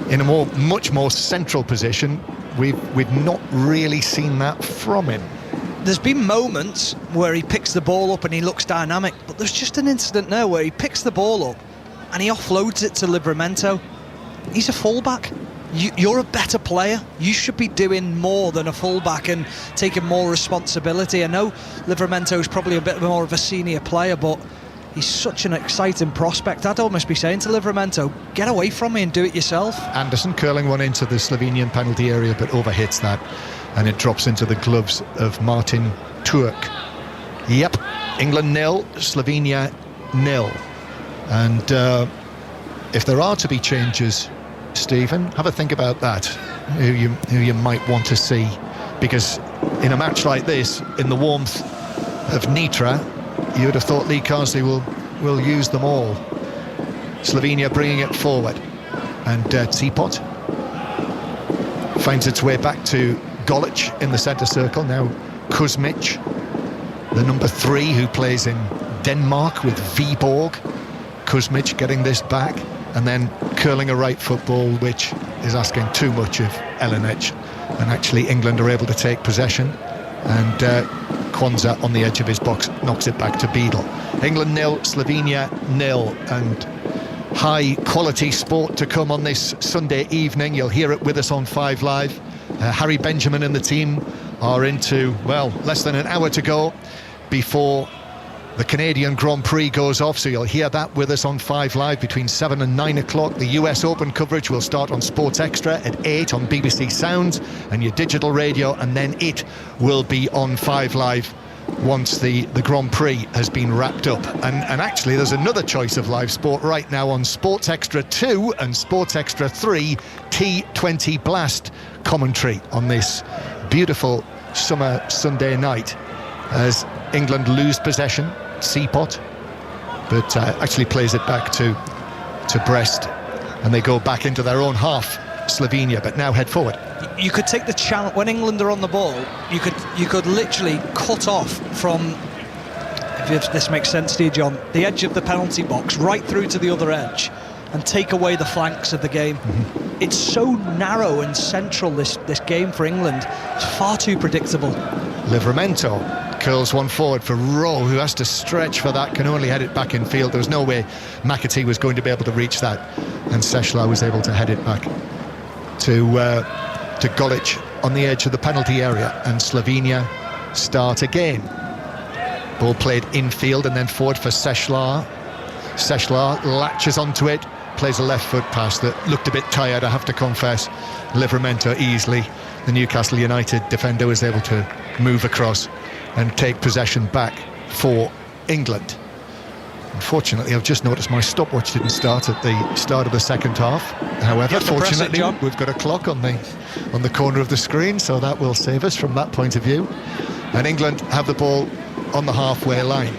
in a much more central position. We've not really seen that from him. There's been moments where he picks the ball up and he looks dynamic, but there's just an incident now where he picks the ball up and he offloads it to Livramento. He's a fullback. You're a better player. You should be doing more than a fullback and taking more responsibility. I know Livramento's probably a bit more of a senior player, but he's such an exciting prospect. I'd almost be saying to Livramento, get away from me and do it yourself. Anderson curling one into the Slovenian penalty area, but overhits that, and it drops into the gloves of Martin Turk. Yep, England 0, Slovenia 0. And if there are to be changes, Stephen, have a think about that, who you might want to see, because in a match like this, in the warmth of Nitra, you would have thought Lee Carsley will use them all. Slovenia bringing it forward, and Teapot finds its way back to Golic in the centre circle. Now Kuzmic, the number 3 who plays in Denmark with Viborg. Kuzmic getting this back, and then curling a right football, which is asking too much of Elenic, and actually England are able to take possession, and Kwanzaa on the edge of his box knocks it back to Beadle. England 0, Slovenia 0, and high quality sport to come on this Sunday evening. You'll hear it with us on 5 Live. Harry Benjamin and the team are into, well, less than an hour to go before the Canadian Grand Prix goes off, so you'll hear that with us on 5 Live between 7 and 9 o'clock. The US Open coverage will start on Sports Extra at 8 on BBC Sounds and your digital radio, and then it will be on 5 Live once the Grand Prix has been wrapped up. And actually there's another choice of live sport right now on Sports Extra 2 and Sports Extra 3, T20 Blast commentary on this beautiful summer Sunday night as England lose possession. Teapot, but actually plays it back to Brest, and they go back into their own half, Slovenia, but now head forward. You could take the challenge when England are on the ball. You could literally cut off from, if this makes sense to you, John, the edge of the penalty box right through to the other edge, and take away the flanks of the game. Mm-hmm. It's so narrow and central, this game for England. It's far too predictable. Livramento curls one forward for Rowe, who has to stretch for that, can only head it back in field. There was no way McAtee was going to be able to reach that, and Sechlar was able to head it back to Golic on the edge of the penalty area, and Slovenia start again. Ball played infield and then forward for Sechlar. Sechlar latches onto it, plays a left foot pass that looked a bit tired, I have to confess. Livramento easily, the Newcastle United defender, was able to move across and take possession back for England. Unfortunately, I've just noticed my stopwatch didn't start at the start of the second half. However, fortunately, we've got a clock on the corner of the screen, so that will save us from that point of view. And England have the ball on the halfway line.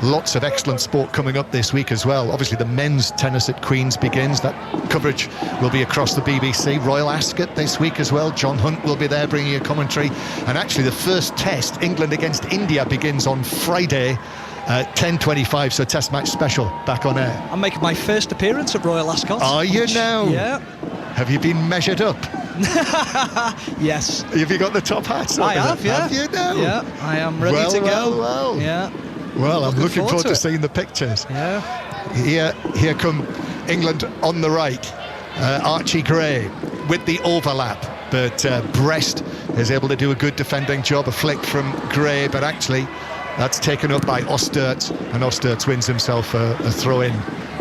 Lots of excellent sport coming up this week as well. Obviously, the men's tennis at Queen's begins. That coverage will be across the BBC. Royal Ascot this week as well. John Hunt will be there bringing a commentary. And actually, the first test, England against India, begins on Friday at 10:25. So Test match special back on air. I'm making my first appearance at Royal Ascot. Are you now? Yeah. Have you been measured up? Yes. Have you got the top hat? I have, yeah. Have you now? Yeah, I am ready to go. Well. Yeah. Well, I'm looking forward to seeing the pictures. Yeah. Here come England on the right. Archie Gray with the overlap, but Brest is able to do a good defending job. A flick from Gray, but actually that's taken up by Ostertz, and Ostertz wins himself a throw-in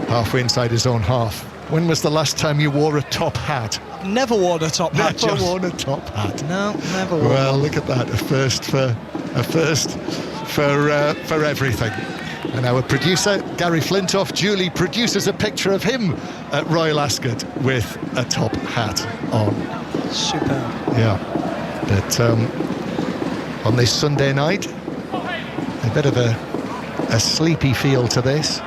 halfway inside his own half. When was the last time you wore a top hat? Never worn a top hat. Never worn a top hat. No, never worn. Well, look at that, a first for everything. And our producer, Gary Flintoff, duly produces a picture of him at Royal Ascot with a top hat on. Superb. Yeah. But on this Sunday night, a bit of a sleepy feel to this.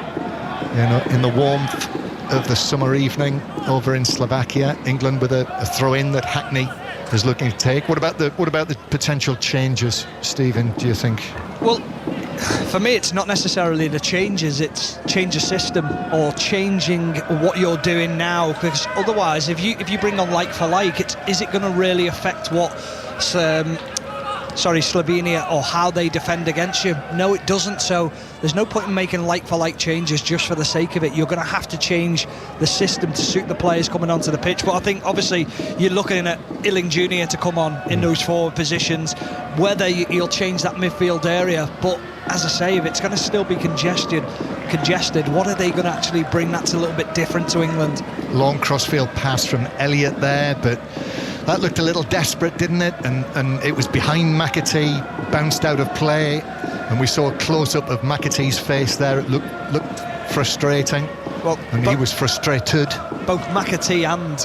You know, in the warmth of the summer evening over in Slovakia, England with a throw-in that Hackney is looking to take. What about the potential changes, Stephen, do you think? Well, for me, it's not necessarily the changes, it's change of system or changing what you're doing now, because otherwise, if you bring on like for like, is it going to really affect what Slovenia or how they defend against you? No, it doesn't. So there's no point in making like for like changes just for the sake of it. You're going to have to change the system to suit the players coming onto the pitch. But I think obviously you're looking at Illing Jr. to come on in those forward positions, whether he'll change that midfield area. But as I say, if it's going to still be congested, what are they going to actually bring that's a little bit different to England? Long crossfield pass from Elliott there, but that looked a little desperate, didn't it? And it was behind McAtee, bounced out of play, and we saw a close-up of McAtee's face there. It looked frustrating. Well, and he was frustrated. Both McAtee and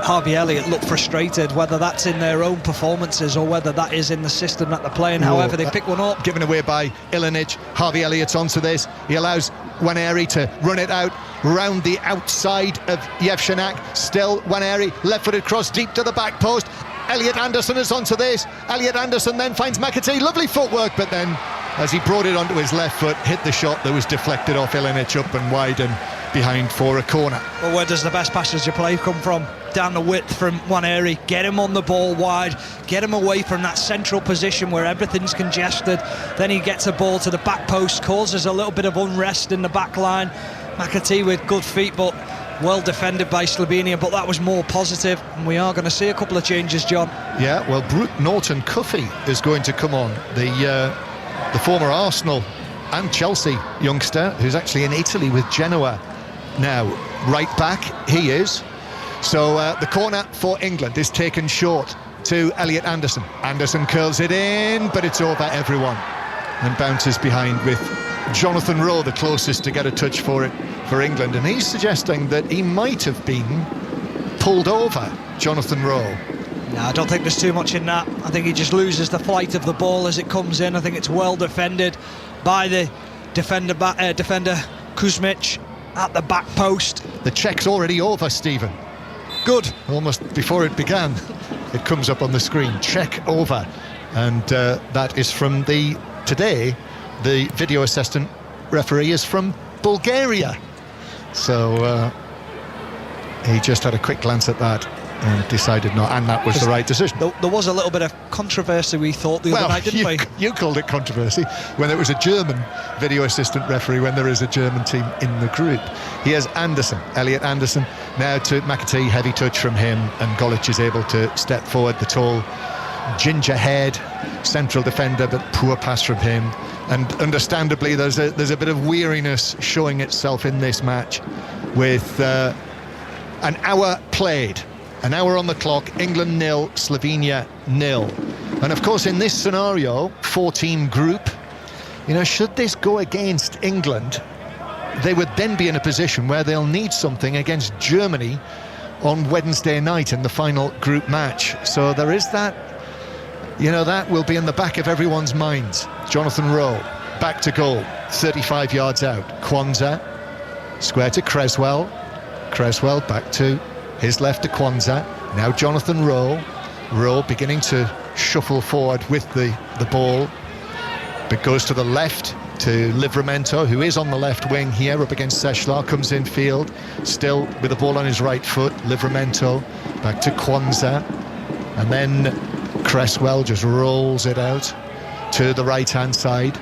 Harvey Elliott look frustrated, whether that's in their own performances or whether that is in the system that they're playing. However, they pick one up. Given away by Ilinic. Harvey Elliott's onto this. He allows Waneri to run it out round the outside of Yevshenak. Still Waneri, left-footed cross deep to the back post. Elliot Anderson is onto this. Elliot Anderson then finds McAtee. Lovely footwork, but then as he brought it onto his left foot, hit the shot that was deflected off Ilinic up and wide and behind for a corner. Well, where does the best passage of play come from? Down the width from Waneri. Get him on the ball wide, get him away from that central position where everything's congested. Then he gets a ball to the back post, causes a little bit of unrest in the back line. McAtee with good feet, but well defended by Slovenia, but that was more positive, and we are going to see a couple of changes, John. Yeah, well, Brooke Norton-Cuffy is going to come on, the former Arsenal and Chelsea youngster who's actually in Italy with Genoa now. Right back he is. So the corner for England is taken short to Elliot Anderson. Anderson curls it in, but it's over everyone and bounces behind with Jonathan Rowe the closest to get a touch for it for England, and he's suggesting that he might have been pulled over, Jonathan Rowe. No, I don't think there's too much in that. I think he just loses the flight of the ball as it comes in. I think it's well defended by the defender Kuzmic at the back post. The check's already over, Stephen. Good. Almost before it began, it comes up on the screen. Check over. And that is from today, the video assistant referee is from Bulgaria. So he just had a quick glance at that and decided not, and that was the right decision. There was a little bit of controversy, we thought, the other night, didn't we? You called it controversy when it was a German video assistant referee, when there is a German team in the group. Here's Anderson, Elliot Anderson, now to McAtee, heavy touch from him, and Golic is able to step forward, the tall ginger-haired central defender, but poor pass from him. And understandably, there's a bit of weariness showing itself in this match with an hour played. An hour on the clock, England 0, Slovenia 0. And of course, in this scenario, 4-team group, should this go against England, they would then be in a position where they'll need something against Germany on Wednesday night in the final group match. So there is that, that will be in the back of everyone's minds. Jonathan Rowe, back to goal, 35 yards out. Kwanzaa, square to Creswell. Creswell back to his left to Kwanzaa. Now Jonathan Rowe. Rowe beginning to shuffle forward with the ball, but goes to the left to Livramento, who is on the left wing here up against Seshlar, comes in field, still with the ball on his right foot. Livramento back to Kwanzaa, and then Creswell just rolls it out to the right-hand side,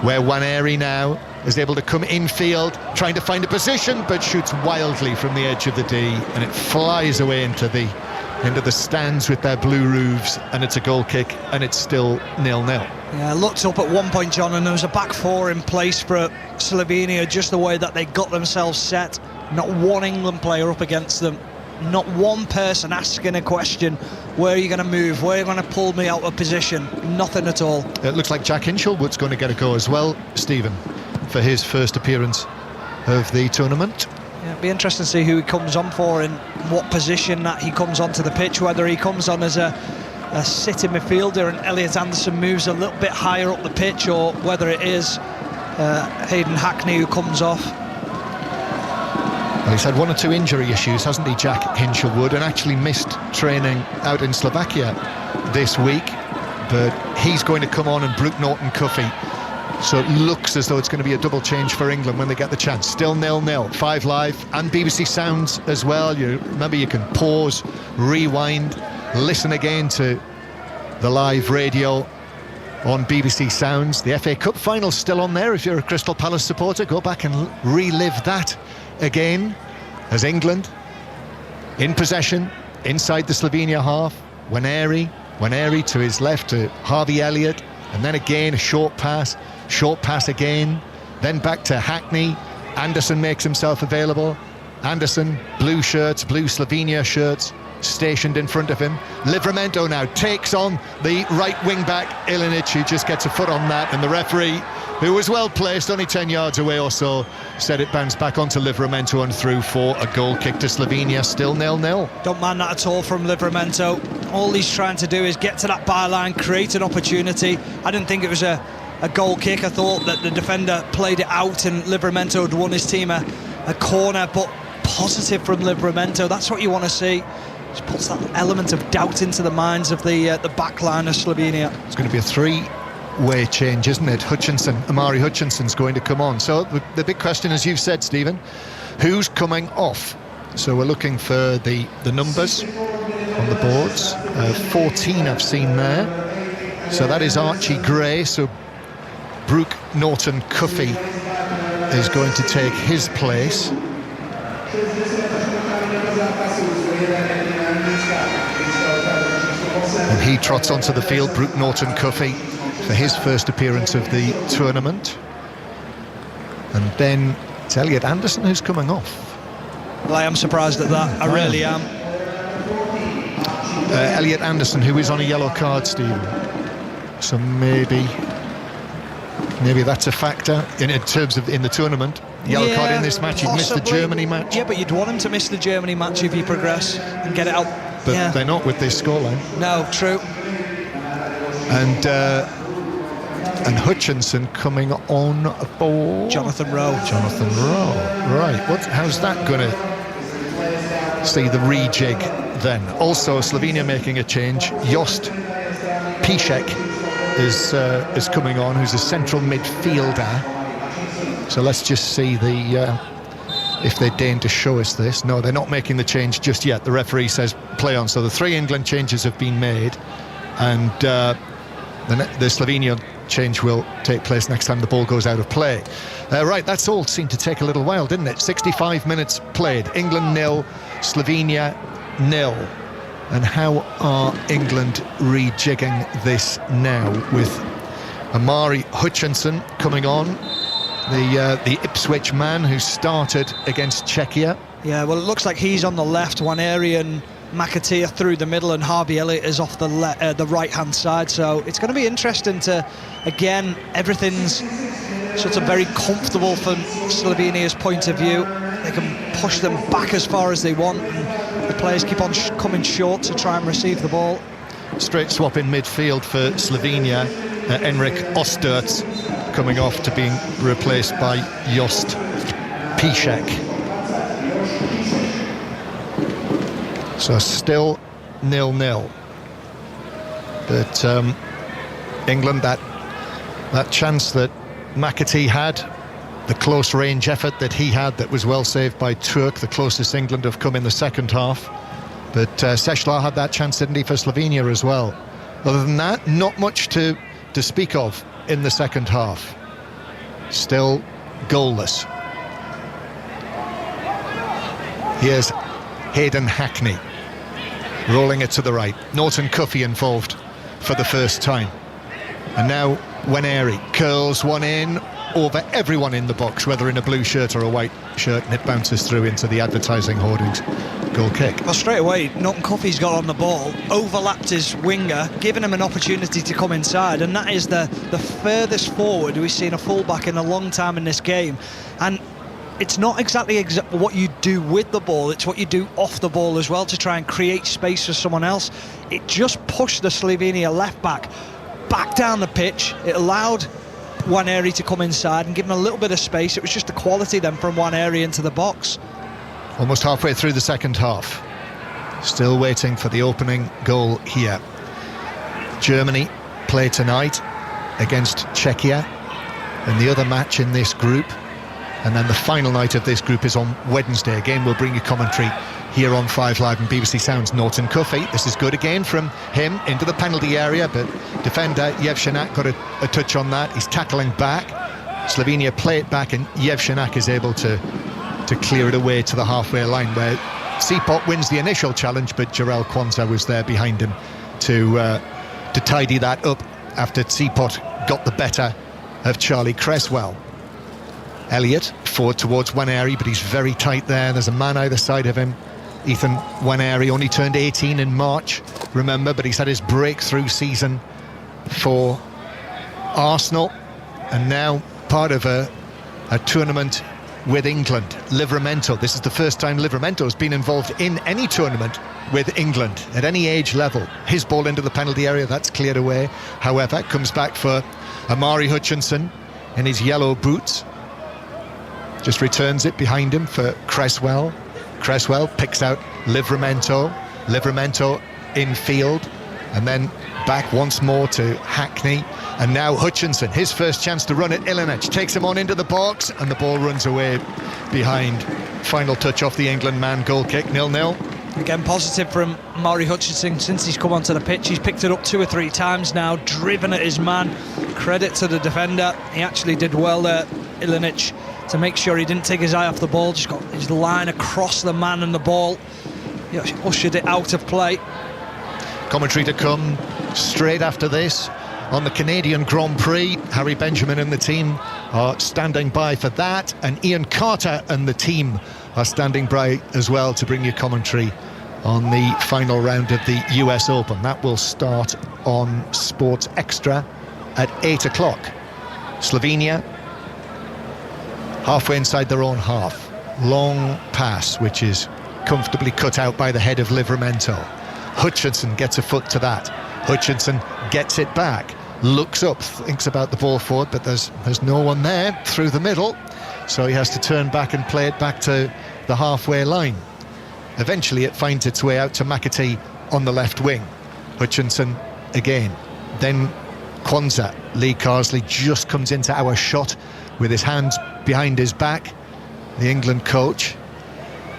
where Waneri now is able to come infield, trying to find a position, but shoots wildly from the edge of the D, and it flies away into the stands with their blue roofs, and it's a goal kick, and it's still 0-0. Yeah, I looked up at one point, John, and there was a back four in place for Slovenia, just the way that they got themselves set. Not one England player up against them. Not one person asking a question, where are you going to move, where are you going to pull me out of position? Nothing at all. It looks like Jack Hinchelwood's going to get a go as well, Stephen, for his first appearance of the tournament. Yeah, it'd be interesting to see who he comes on for and what position that he comes onto the pitch, whether he comes on as a sitting midfielder and Elliot Anderson moves a little bit higher up the pitch, or whether it is Hayden Hackney who comes off. Well, he's had 1 or 2 injury issues, hasn't he, Jack Hinchelwood, and actually missed training out in Slovakia this week. But he's going to come on, and Brooke Norton-Cuffy. So it looks as though it's going to be a double change for England when they get the chance. Still 0-0. 5 Live and BBC Sounds as well. You remember, you can pause, rewind, listen again to the live radio on BBC Sounds. The FA Cup final's still on there. If you're a Crystal Palace supporter, go back and relive that again, as England in possession inside the Slovenia half. Waneri to his left to Harvey Elliott, and then again a short pass again, then back to Hackney. Anderson makes himself available. Anderson, blue Slovenia shirts, stationed in front of him. Livramento now takes on the right wing back Ilinic, who just gets a foot on that, and the referee, who was well placed, only 10 yards away or so, said it bounced back onto Livramento and through for a goal kick to Slovenia. Still 0-0. Don't mind that at all from Livramento. All he's trying to do is get to that byline, create an opportunity. I didn't think it was a goal kick. I thought that the defender played it out and Livramento had won his team a corner, but positive from Livramento. That's what you want to see. Just puts that element of doubt into the minds of the back line of Slovenia. It's going to be a 3-way change, isn't it? Amari Hutchinson's going to come on. So the big question, as you've said, Stephen, who's coming off? So we're looking for the numbers on the boards. 14 I've seen there. So that is Archie Gray. So Brooke Norton-Cuffy is going to take his place. And he trots onto the field, Brooke Norton-Cuffy, for his first appearance of the tournament. And then it's Elliot Anderson who's coming off. Well, I am surprised at that. I really am. Elliot Anderson, who is on a yellow card, Steve. So maybe that's a factor in terms of in the tournament. Yellow card in this match. He'd missed the Germany match. Yeah, but you'd want him to miss the Germany match if you progress and get it out. But they're not with this scoreline. No, true. And Hutchinson coming on for Jonathan Rowe. Right. How's that going to see the rejig then? Also, Slovenia making a change. Jost Piszek is coming on, who's a central midfielder. So let's just see if they deign to show us this. No, they're not making the change just yet. The referee says play on. So the 3 England changes have been made, and the Slovenia change will take place next time the ball goes out of play. Right, that's all seemed to take a little while, didn't it? 65 minutes played. England 0, Slovenia 0. And how are England rejigging this now with Amari Hutchinson coming on, the Ipswich man who started against Czechia? Yeah, well, it looks like he's on the left. Waneri and McAteer through the middle, and Harvey Elliott is off the right-hand side. So it's going to be interesting to, again, everything's sort of very comfortable from Slovenia's point of view. They can push them back as far as they want, and the players keep on coming short to try and receive the ball. Straight swap in midfield for Slovenia. Enric Ostertz coming off to being replaced by Jost Piszek. So still 0-0. But England, that chance that McAtee had, the close range effort that he had that was well saved by Turk, the closest England have come in the second half. But Sešlar had that chance, didn't he, for Slovenia as well. Other than that, not much to speak of in the second half. Still goalless. Here's Hayden Hackney rolling it to the right. Norton-Cuffy involved for the first time. And now Waneri curls one in over everyone in the box, whether in a blue shirt or a white shirt, and it bounces through into the advertising hoardings goal kick. Well, straight away, Norton Cuffey's got on the ball, overlapped his winger, giving him an opportunity to come inside, and that is the furthest forward we've seen a fullback in a long time in this game. And it's not exactly what you do with the ball, it's what you do off the ball as well to try and create space for someone else. It just pushed the Slovenia left back down the pitch. It allowed Nwaneri to come inside and give him a little bit of space. It was just the quality then from Nwaneri into the box. Almost halfway through the second half. Still waiting for the opening goal here. Germany play tonight against Czechia in the other match in this group. And then the final night of this group is on Wednesday. Again, we'll bring you commentary here on 5 Live and BBC Sounds. Norton Cuffey, this is good again from him into the penalty area, but defender Yevshenak got a touch on that. He's tackling back. Slovenia play it back, and Yevshenak is able to clear it away to the halfway line, where Seapot wins the initial challenge, but Jarell Quansah was there behind him to tidy that up after Seapot got the better of Charlie Cresswell. Elliott forward towards Nwaneri, but he's very tight there. There's a man either side of him. Ethan Nwaneri only turned 18 in March, remember, but he's had his breakthrough season for Arsenal, and now part of a tournament with England. Livramento, this is the first time Livramento has been involved in any tournament with England at any age level. His ball into the penalty area, that's cleared away. However, comes back for Amari Hutchinson in his yellow boots. Just returns it behind him for Cresswell. Cresswell picks out Livramento. Livramento in field, and then back once more to Hackney. And now Hutchinson, his first chance to run at Ilinic, takes him on into the box, and the ball runs away behind. Final touch off the England man, goal kick, 0-0. Again, positive from Amari Hutchinson since he's come onto the pitch. He's picked it up 2 or 3 times now, driven at his man. Credit to the defender. He actually did well there, Ilinic, to make sure he didn't take his eye off the ball. Just got his line across the man and the ball. He ushered it out of play. Commentary to come straight after this on the Canadian Grand Prix. Harry Benjamin and the team are standing by for that, and Ian Carter and the team are standing by as well to bring you commentary on the final round of the US Open. That will start on Sports Extra at 8 o'clock. Slovenia halfway inside their own half. Long pass, which is comfortably cut out by the head of Livramento. Hutchinson gets a foot to that. Hutchinson gets it back, looks up, thinks about the ball forward, but there's no one there through the middle, so he has to turn back and play it back to the halfway line. Eventually it finds its way out to McAtee on the left wing. Hutchinson again, then Quansah. Lee Carsley just comes into our shot with his hands behind his back, the England coach.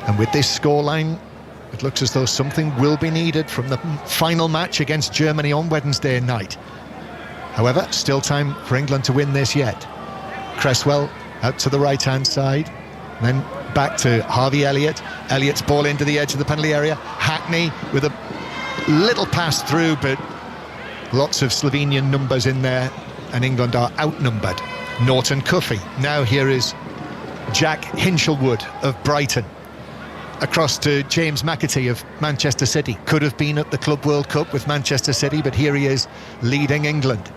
And with this scoreline, it looks as though something will be needed from the final match against Germany on Wednesday night. However, still time for England to win this yet. Cresswell out to the right-hand side, then back to Harvey Elliott. Elliott's ball into the edge of the penalty area. Hackney with a little pass through, but lots of Slovenian numbers in there, and England are outnumbered. Norton Cuffey. Now here is Jack Hinchelwood of Brighton. Across to James McAtee of Manchester City. Could have been at the Club World Cup with Manchester City, but here he is leading England.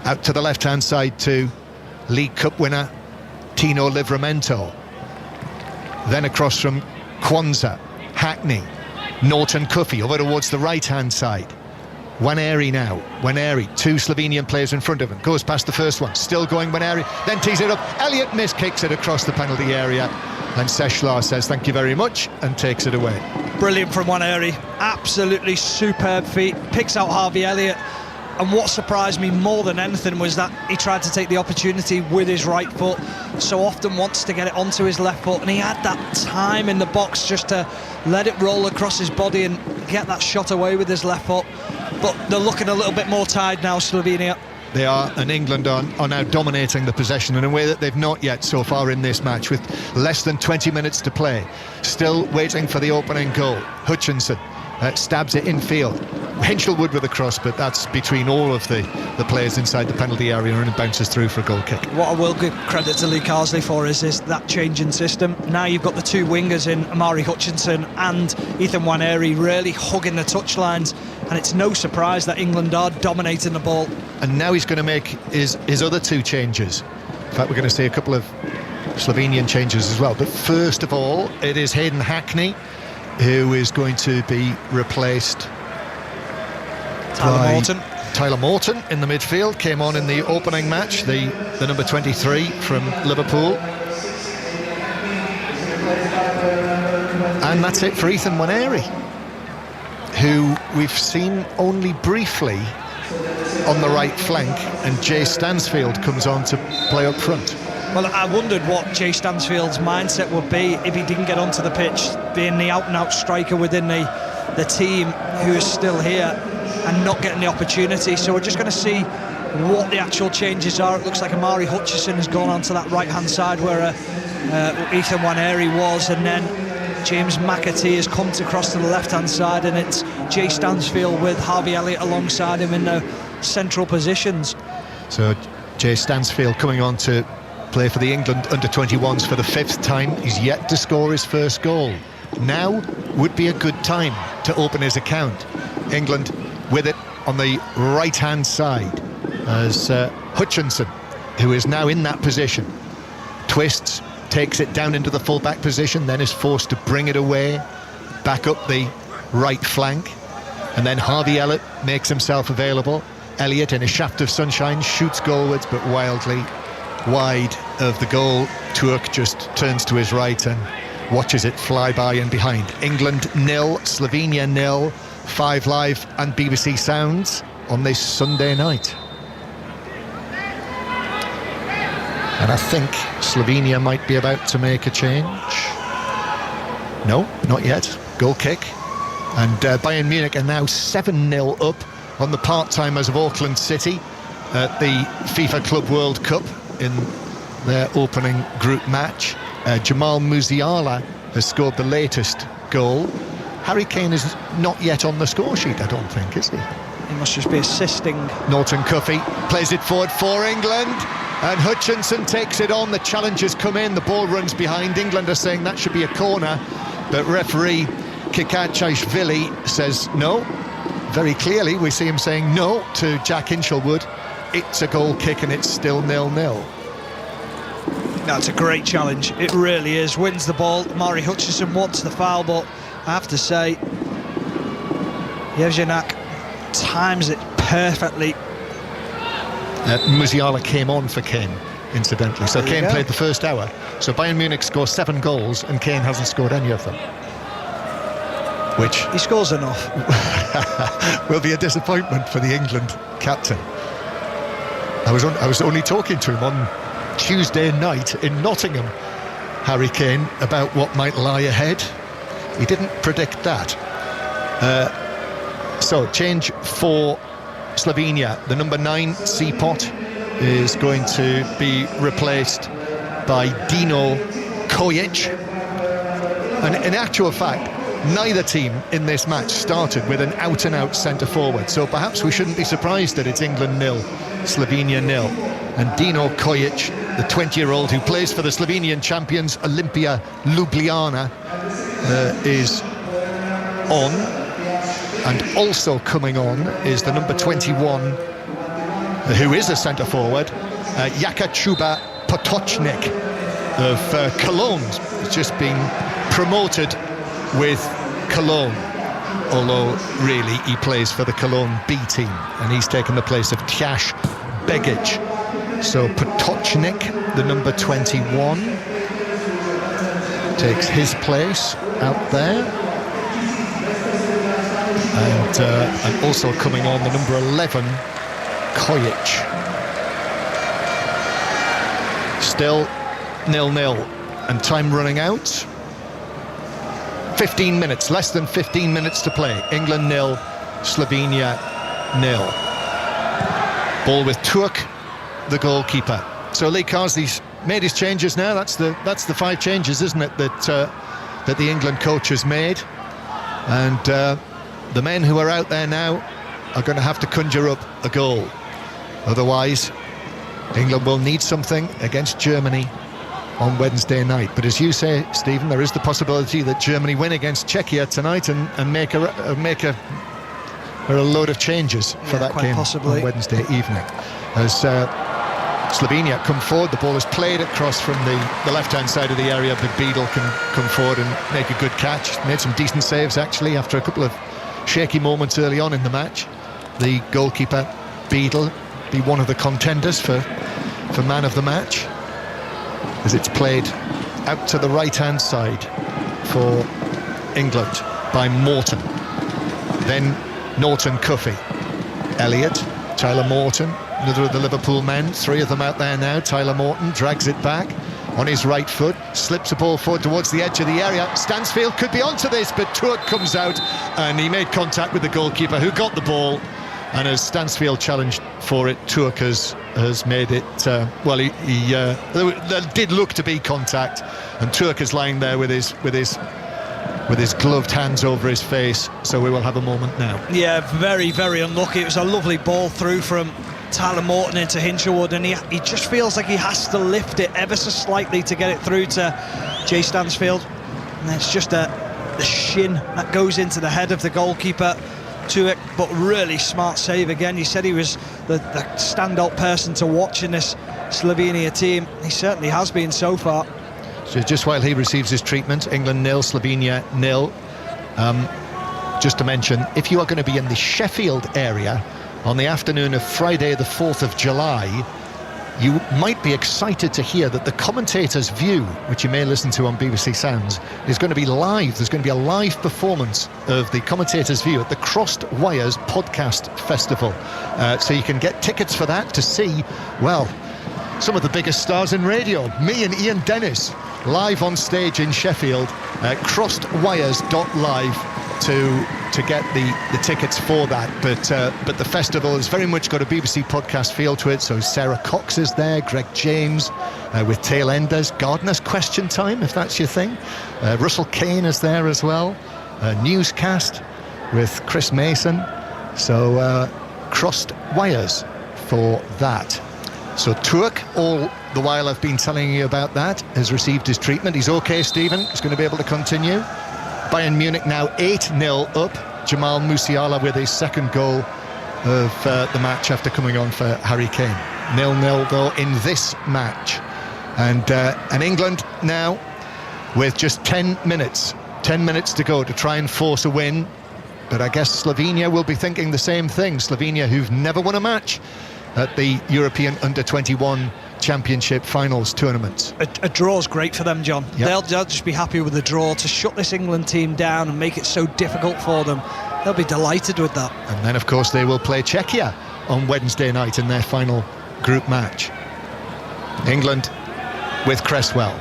Out to the left-hand side to League Cup winner Tino Livramento. Then across from Quansah, Hackney, Norton Cuffey over towards the right-hand side. Nwaneri now. Nwaneri, 2 Slovenian players in front of him. Goes past the first one. Still going Nwaneri. Then tees it up. Elliott miskicks it across the penalty area. And Seshlar says thank you very much and takes it away. Brilliant from Nwaneri. Absolutely superb feat. Picks out Harvey Elliott. And what surprised me more than anything was that he tried to take the opportunity with his right foot. So often wants to get it onto his left foot, and he had that time in the box just to let it roll across his body and get that shot away with his left foot. But they're looking a little bit more tired now, Slovenia. They are, and England are now dominating the possession in a way that they've not yet so far in this match, with less than 20 minutes to play. Still waiting for the opening goal. Hutchinson stabs it infield. Hinchelwood with a cross, but that's between all of the players inside the penalty area, and it bounces through for a goal kick. What I will give credit to Lee Carsley for is that change in system. Now you've got the two wingers in Amari Hutchinson and Ethan Nwaneri really hugging the touchlines, and it's no surprise that England are dominating the ball. And now he's going to make his other two changes. In fact, we're going to see a couple of Slovenian changes as well. But first of all, it is Hayden Hackney who is going to be replaced Tyler Morton in the midfield. Came on in the opening match, the number 23 from Liverpool. And that's it for Ethan Nwaneri, who we've seen only briefly on the right flank, and Jay Stansfield comes on to play up front. Well, I wondered what Jay Stansfield's mindset would be if he didn't get onto the pitch, being the out-and-out striker within the team who is still here and not getting the opportunity. So we're just going to see what the actual changes are. It looks like Amari Hutchinson has gone onto that right-hand side where Ethan Nwaneri was, and then James McAtee has come across to the left-hand side, and it's Jay Stansfield with Harvey Elliott alongside him in the central positions. So Jay Stansfield coming on to play for the England Under-21s for the 5th time. He's yet to score his first goal. Now would be a good time to open his account. England with it on the right-hand side as Hutchinson, who is now in that position, twists, takes it down into the full-back position, then is forced to bring it away, back up the right flank, and then Harvey Elliott makes himself available. Elliott, in a shaft of sunshine, shoots goalwards, but wildly wide of the goal. Turk just turns to his right and watches it fly by and behind. England 0, Slovenia 0. 5 Live and BBC Sounds on this Sunday night. And I think Slovenia might be about to make a change. No, not yet. Goal kick. And Bayern Munich are now 7-0 up on the part-timers of Auckland City at the FIFA Club World Cup in their opening group match. Jamal Musiala has scored the latest goal. Harry Kane is not yet on the score sheet, I don't think, is he? He must just be assisting. Norton Cuffy plays it forward for England, and Hutchinson takes it on. The challengers come in, the ball runs behind. England are saying that should be a corner, but referee Kikachishvili says no. Very clearly, we see him saying no to Jack Hinchelwood. It's a goal kick and it's still 0-0. That's a great challenge. It really is. Wins the ball. Mari Hutchinson wants the foul, but I have to say, Jevgenak times it perfectly. Musiala came on for Kane, incidentally. So Kane played the first hour. So Bayern Munich score 7 goals and Kane hasn't scored any of them. Which he scores enough. will be a disappointment for the England captain. I was only talking to him on Tuesday night in Nottingham, Harry Kane, about what might lie ahead. He didn't predict that. So change for Slovenia. The number 9 Seapot is going to be replaced by Dino Kojic. And in actual fact, neither team in this match started with an out-and-out centre-forward. So perhaps we shouldn't be surprised that it's England 0, Slovenia 0. And Dino Kojic, the 20-year-old who plays for the Slovenian champions Olimpia Ljubljana, is on. And also coming on is the number 21, who is a centre-forward, Jaka Chuba Potočnik of Cologne. He's just been promoted with Cologne, although really he plays for the Cologne B team, and he's taken the place of Tjaš Begic. So Potočnik, the number 21, takes his place out there. And also coming on, the number 11, Kojic. Still 0-0, and time running out. 15 minutes, less than 15 minutes to play. England 0, Slovenia 0. Ball with Turk, the goalkeeper. So Lee Carsley's made his changes now. That's the 5 changes, isn't it, that the England coach has made. And the men who are out there now are going to have to conjure up a goal. Otherwise, England will need something against Germany on Wednesday night. But as you say, Stephen, there is the possibility that Germany win against Czechia tonight and make a load of changes for that game possibly on Wednesday evening. As Slovenia come forward, the ball is played across from the left-hand side of the area, but Beadle can come forward and make a good catch. Made some decent saves actually after a couple of shaky moments early on in the match. The goalkeeper, Beadle, be one of the contenders for man of the match, as it's played out to the right-hand side for England by Morton. Then Norton Cuffy, Elliott, Tyler Morton, another of the Liverpool men, three of them out there now. Tyler Morton drags it back on his right foot, slips the ball forward towards the edge of the area. Stansfield could be onto this, but Turk comes out and he made contact with the goalkeeper, who got the ball. And as Stansfield challenged for it, Turk has made it, there did look to be contact, and Turk is lying there with his gloved hands over his face, so we will have a moment now. Yeah, very, very unlucky. It was a lovely ball through from Tyler Morton into Hinshelwood, and he just feels like he has to lift it ever so slightly to get it through to Jay Stansfield. And it's just the shin that goes into the head of the goalkeeper to it, but really smart save again. You said he was the standout person to watch in this Slovenia team. He certainly has been so far. So just while he receives his treatment, England 0, Slovenia 0. Just to mention, if you are going to be in the Sheffield area on the afternoon of Friday the 4th of July, you might be excited to hear that the commentator's view, which you may listen to on BBC Sounds, is going to be live. There's going to be a live performance of the commentator's view at the Crossed Wires Podcast Festival. So you can get tickets for that to see, well, some of the biggest stars in radio. Me and Ian Dennis, live on stage in Sheffield, crossedwires.live to get the tickets for that. But the festival has very much got a BBC podcast feel to it. So Sarah Cox is there, Greg James with Tail Enders, Gardener's Question Time, if that's your thing. Russell Kane is there as well. Newscast with Chris Mason. So Crossed Wires for that. So Turk, all the while I've been telling you about that, has received his treatment. He's okay, Stephen. He's going to be able to continue. Bayern Munich now 8-0 up. Jamal Musiala with his second goal of the match after coming on for Harry Kane. 0-0 though in this match. And England now with just 10 minutes to go to try and force a win. But I guess Slovenia will be thinking the same thing. Slovenia, who've never won a match at the European Under-21 Championship finals tournaments. A draw's great for them, John. Yep. They'll just be happy with the draw to shut this England team down and make it so difficult for them. They'll be delighted with that. And then, of course, they will play Czechia on Wednesday night in their final group match. England with Cresswell.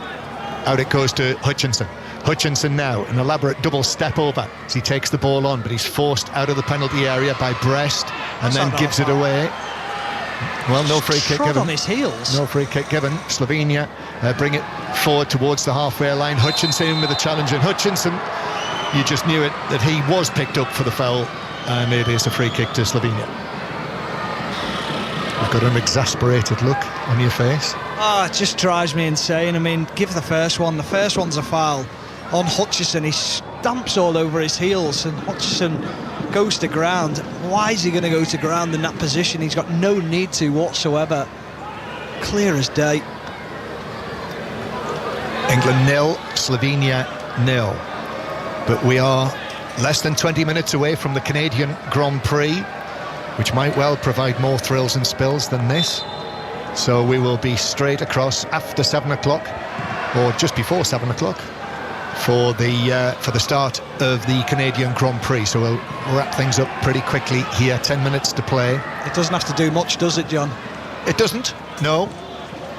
Out it goes to Hutchinson. Hutchinson now, an elaborate double step over as he takes the ball on, but he's forced out of the penalty area by Brest and then gives it away. Well, no free kick given. On his heels. No free kick given. Slovenia bring it forward towards the halfway line. Hutchinson with a challenge, and Hutchinson, you just knew it, that he was picked up for the foul, and it is a free kick to Slovenia. You've got an exasperated look on your face. It just drives me insane. I mean, give the first one. The first one's a foul on Hutchinson. He stamps all over his heels, and Hutchinson goes to ground. Why is he going to go to ground in that position? He's got no need to whatsoever. Clear as day. England 0, Slovenia 0. But we are less than 20 minutes away from the Canadian Grand Prix, which might well provide more thrills and spills than this. So we will be straight across after 7 o'clock, or just before 7 o'clock, for the start of the Canadian Grand Prix. So we'll wrap things up pretty quickly here. 10 minutes to play. It doesn't have to do much, does it, John? It doesn't, no.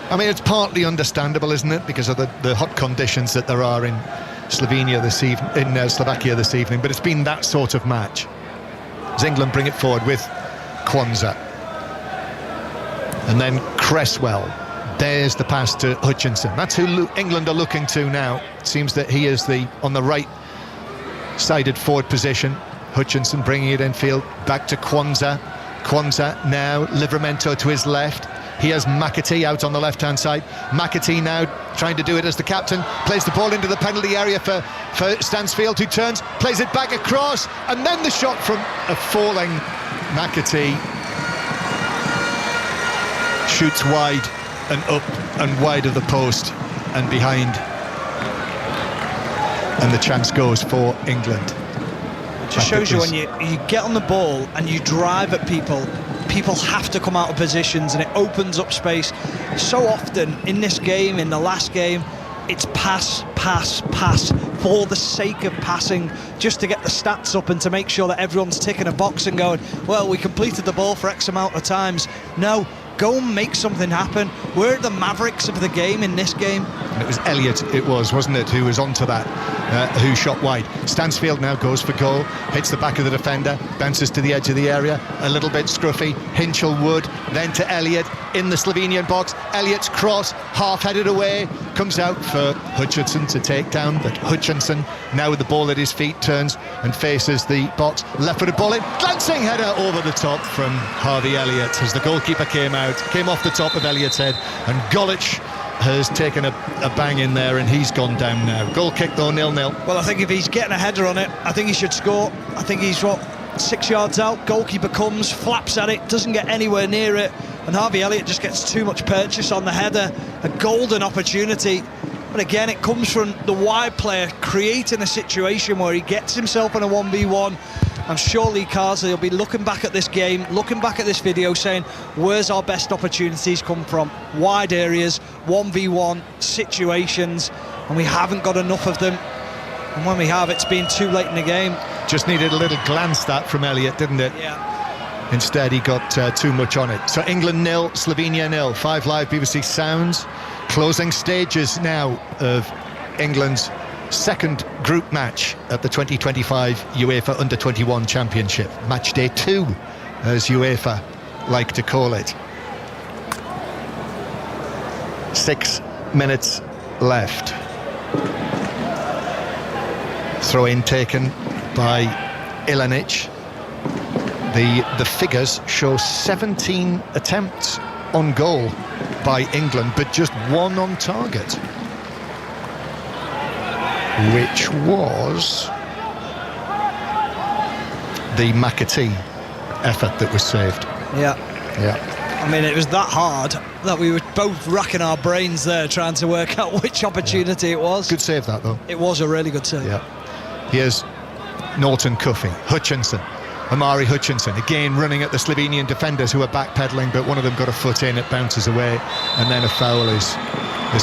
I mean, it's partly understandable, isn't it, because of the hot conditions that there are in Slovenia this evening, in Slovakia this evening. But it's been that sort of match. As England bring it forward with Kwanzaa. And then Cresswell. There's the pass to Hutchinson. That's who England are looking to now. It seems that he is on the right-sided forward position. Hutchinson bringing it infield, back to Kwanzaa. Kwanzaa now, Livramento to his left. He has McAtee out on the left-hand side. McAtee now trying to do it as the captain. Plays the ball into the penalty area for Stansfield, who turns, plays it back across, and then the shot from a falling McAtee. Shoots wide and up and wide of the post and behind. And the chance goes for England. It just shows you when you get on the ball and you drive at people, people have to come out of positions, and it opens up space. So often in this game, in the last game, it's pass, pass, pass for the sake of passing, just to get the stats up and to make sure that everyone's ticking a box and going, well, we completed the ball for X amount of times. No, go and make something happen. We're the Mavericks of the game in this game. And it was Elliott, wasn't it, who was onto that, who shot wide. Stansfield now goes for goal, hits the back of the defender, bounces to the edge of the area, a little bit scruffy. Hinchelwood, then to Elliott in the Slovenian box. Elliott's cross, half-headed away, comes out for Hutchinson to take down, but Hutchinson, now with the ball at his feet, turns and faces the box. Left-footed ball in, glancing header over the top from Harvey Elliott as the goalkeeper came off the top of Elliott's head, and Golic has taken a bang in there, and he's gone down now. Goal kick though, 0-0. Well, I think if he's getting a header on it, I think he should score. I think he's 6 yards out, goalkeeper comes, flaps at it, doesn't get anywhere near it, and Harvey Elliott just gets too much purchase on the header. A golden opportunity, but again it comes from the wide player creating a situation where he gets himself in a 1v1. I'm sure Lee Carsley will be looking back at this game, looking back at this video, saying, where's our best opportunities come from? Wide areas, 1v1 situations, and we haven't got enough of them. And when we have, it's been too late in the game. Just needed a little glance that from Elliott, didn't it? Yeah. Instead, he got too much on it. So England 0, Slovenia 0. 5 Live BBC Sounds. Closing stages now of England's second group match at the 2025 UEFA Under-21 Championship. Match day 2, as UEFA like to call it. 6 minutes left. Throw-in taken by Ilanic. The figures show 17 attempts on goal by England, but just 1 on target, which was the McAtee effort that was saved. Yeah. Yeah. I mean, it was that hard that we were both racking our brains there trying to work out which opportunity it was. Good save that, though. It was a really good save. Yeah. Here's Norton Cuffy, Hutchinson, Amari Hutchinson, again running at the Slovenian defenders who are backpedaling, but one of them got a foot in, it bounces away, and then a foul is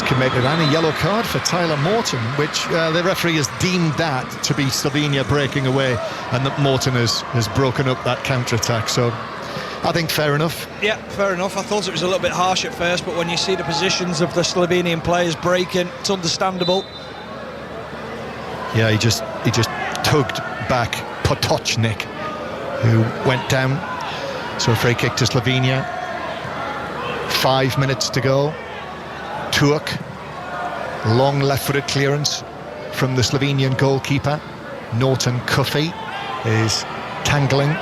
committed, and a yellow card for Tyler Morton, which the referee has deemed that to be Slovenia breaking away, and that Morton has broken up that counter-attack. So I think fair enough. Yeah, fair enough. I thought it was a little bit harsh at first, but when you see the positions of the Slovenian players breaking, it's understandable. Yeah, he just tugged back Potočnik, who went down. So a free kick to Slovenia. 5 minutes to go. Turk, long left-footed clearance from the Slovenian goalkeeper. Norton Cuffy is tangling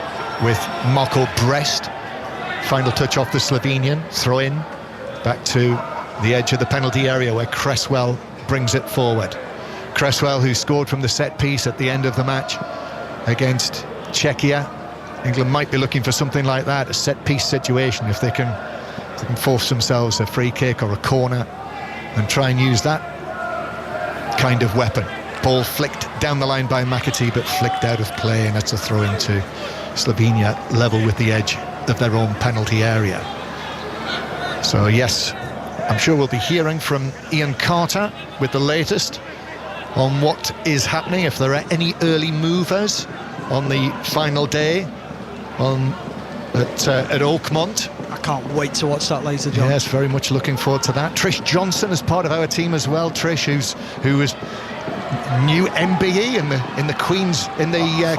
with Marco Brest. Final touch off the Slovenian. Throw in back to the edge of the penalty area where Cresswell brings it forward. Cresswell, who scored from the set piece at the end of the match against Czechia. England might be looking for something like that, a set piece situation, if they can force themselves a free kick or a corner and try and use that kind of weapon. Ball flicked down the line by McAtee, but flicked out of play, and it's a throw into Slovenia, level with the edge of their own penalty area. So yes, I'm sure we'll be hearing from Ian Carter with the latest on what is happening, if there are any early movers on the final day at Oakmont. I can't wait to watch that later, John. Yes, very much looking forward to that. Trish Johnson is part of our team as well. Trish, who was new MBE in the Queen's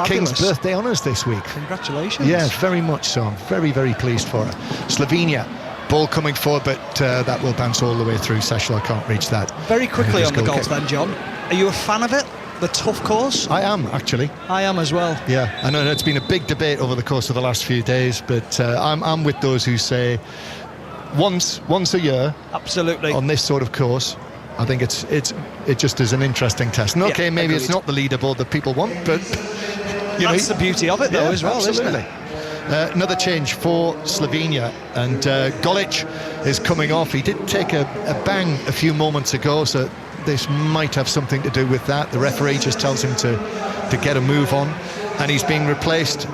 King's birthday honours this week. Congratulations. Yes, very much so. I'm very, very pleased for her. Slovenia, ball coming forward, but that will bounce all the way through. Seshel can't reach that. Very quickly on the golf then, John. Are you a fan of it? the tough course? I am, actually. I am as well. Yeah, I know it's been a big debate over the course of the last few days, but I'm with those who say once a year, absolutely, on this sort of course. I think it just is an interesting test. And okay, maybe agreed. it's not the leaderboard that people want, but that's the beauty of it, though, as well, absolutely. Isn't it? Another change for Slovenia, and Golic is coming off. He did take a bang a few moments ago, so this might have something to do with that. The referee just tells him to get a move on, and he's being replaced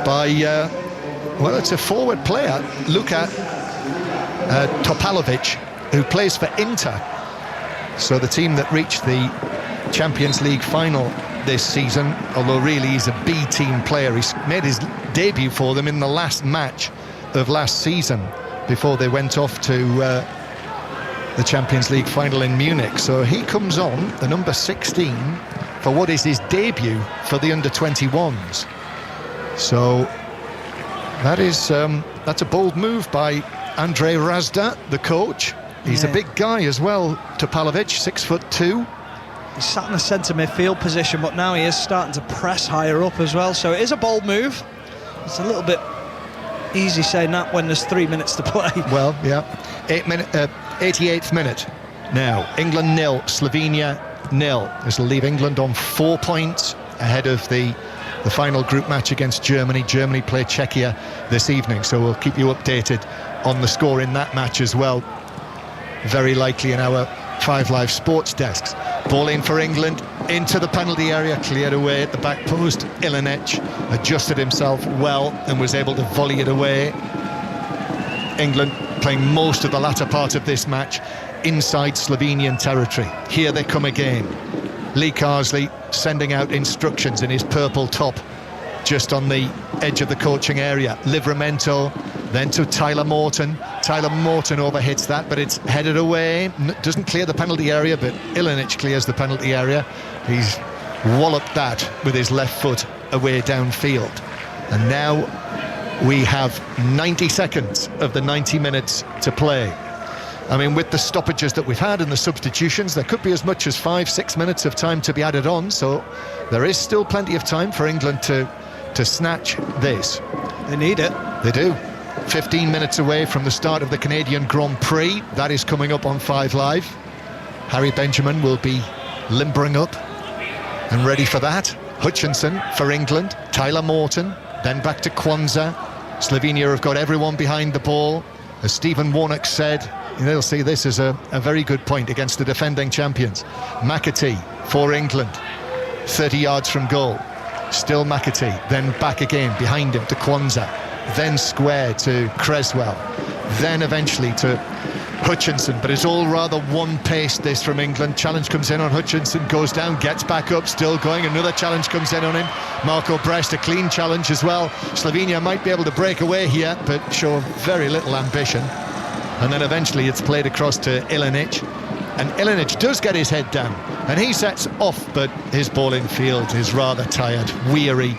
by it's a forward player, Luka Topalovic, who plays for Inter. So the team that reached the Champions League final this season, although really he's a B team player. He's made his debut for them in the last match of last season before they went off to the Champions League final in Munich. So he comes on, the number 16, for what is his debut for the Under-21s. So that's a bold move by Andrej Razda, the coach. He's a big guy as well, Topalovic, 6'2". He's sat in the centre midfield position, but now he is starting to press higher up as well. So it is a bold move. It's a little bit easy saying that when there's 3 minutes to play. Well, yeah. 88th minute. Now, England 0, Slovenia 0. This will leave England on 4 points ahead of the final group match against Germany. Germany play Czechia this evening, so we'll keep you updated on the score in that match as well. Very likely in our 5 Live sports desks. Ball in for England, into the penalty area, cleared away at the back post. Ilinic adjusted himself well and was able to volley it away. England playing most of the latter part of this match inside Slovenian territory. Here they come again. Lee Carsley sending out instructions in his purple top just on the edge of the coaching area. Livramento, then to Tyler Morton. Tyler Morton overhits that, but it's headed away. Doesn't clear the penalty area, but Ilinic clears the penalty area. He's walloped that with his left foot away downfield. And now we have 90 seconds of the 90 minutes to play. I mean, with the stoppages that we've had and the substitutions, there could be as much as 5-6 minutes of time to be added on, so there is still plenty of time for England to snatch this. They need it. They do. 15 minutes away from the start of the Canadian Grand Prix. That is coming up on 5 Live. Harry Benjamin will be limbering up and ready for that. Hutchinson for England, Tyler Morton, then back to Kwanzaa. Slovenia have got everyone behind the ball. As Stephen Warnock said, they'll see this as a very good point against the defending champions. McAtee for England, 30 yards from goal. Still McAtee, then back again behind him to Kwanzaa, then square to Creswell, then eventually to Hutchinson, but it's all rather one-paced this from England. Challenge comes in on Hutchinson, goes down, gets back up, still going, another challenge comes in on him. Marco Brest, a clean challenge as well. Slovenia might be able to break away here, but show very little ambition. And then eventually it's played across to Ilinic, and Ilinic does get his head down, and he sets off, but his ball in field is rather tired, weary,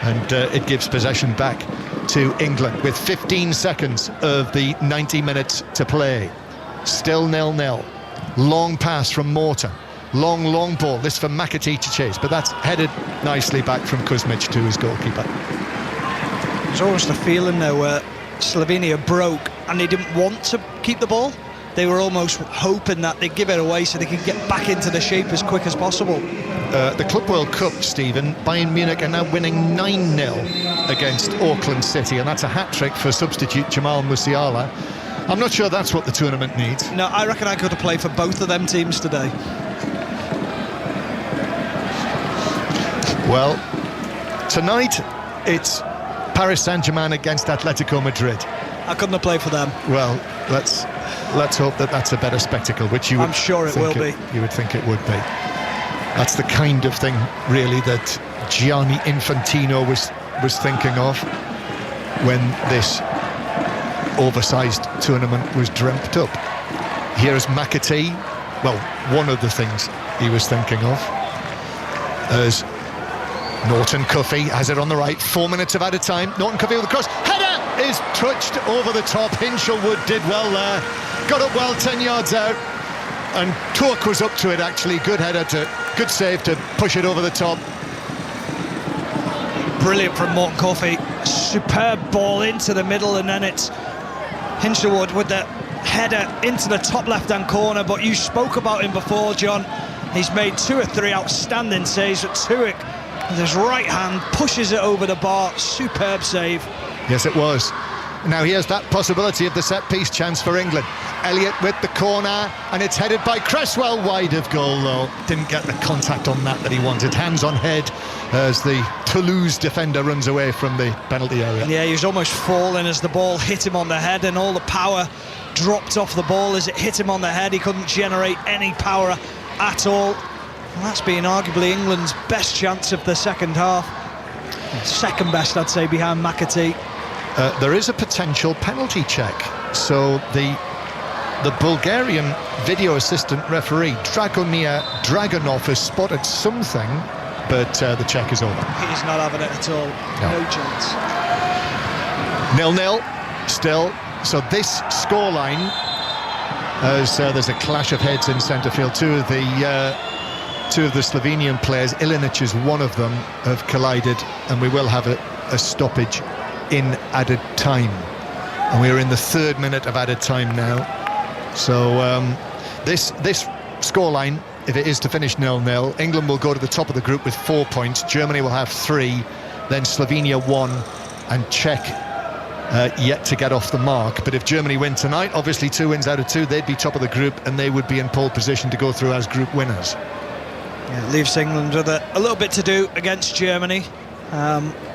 and it gives possession back to England with 15 seconds of the 90 minutes to play. Still 0-0. Long pass from Morton. Long ball. This for McAtee to chase, but that's headed nicely back from Kuzmic to his goalkeeper. There's almost a feeling there where Slovenia broke and they didn't want to keep the ball. They were almost hoping that they'd give it away so they could get back into the shape as quick as possible. The Club World Cup, Stephen, Bayern Munich are now winning 9-0 against Auckland City, and that's a hat-trick for substitute Jamal Musiala. I'm not sure that's what the tournament needs. No, I reckon I could have played for both of them teams today. Well, tonight it's Paris Saint-Germain against Atletico Madrid. I couldn't have played for them. Well, let's hope that that's a better spectacle, which you would I'm sure it will be. You would think it would be. That's the kind of thing, really, that Gianni Infantino was thinking of when this oversized tournament was dreamt up. Here's McAtee. Well, one of the things he was thinking of. As Norton Cuffy has it on the right, 4 minutes of added time. Norton Cuffy with the cross. Header is touched over the top. Hinshelwood did well there. Got up well, 10 yards out. And Turk was up to it, actually. Good save to push it over the top. Brilliant from Morton Coffey. Superb ball into the middle, and then it's Hinshelwood with the header into the top left-hand corner. But you spoke about him before, John. He's made 2 or 3 outstanding saves, but Turk with his right hand pushes it over the bar. Superb save. Yes, it was. Now here's that possibility of the set-piece chance for England. Elliott with the corner, and it's headed by Cresswell, wide of goal though. Didn't get the contact on that he wanted. Hands on head as the Toulouse defender runs away from the penalty area. Yeah, he was almost falling as the ball hit him on the head, and all the power dropped off the ball as it hit him on the head. He couldn't generate any power at all. And that's been arguably England's best chance of the second half. Second best, I'd say, behind McAtee. There is a potential penalty check. So the Bulgarian video assistant referee Dragomir Dragonov has spotted something, but the check is over. He's not having it at all. No chance. 0-0 still. So this scoreline, as there's a clash of heads in centre field. Two of the Slovenian players, Ilinic is one of them, have collided, and we will have a stoppage in added time, and we're in the 3rd minute of added time now. So this scoreline, if it is to finish 0-0, England will go to the top of the group with 4 points. Germany will have 3, then Slovenia 1, and Czech yet to get off the mark. But if Germany win tonight, obviously 2 wins out of 2, they'd be top of the group, and they would be in pole position to go through as group winners. Yeah, it leaves England with a little bit to do against Germany.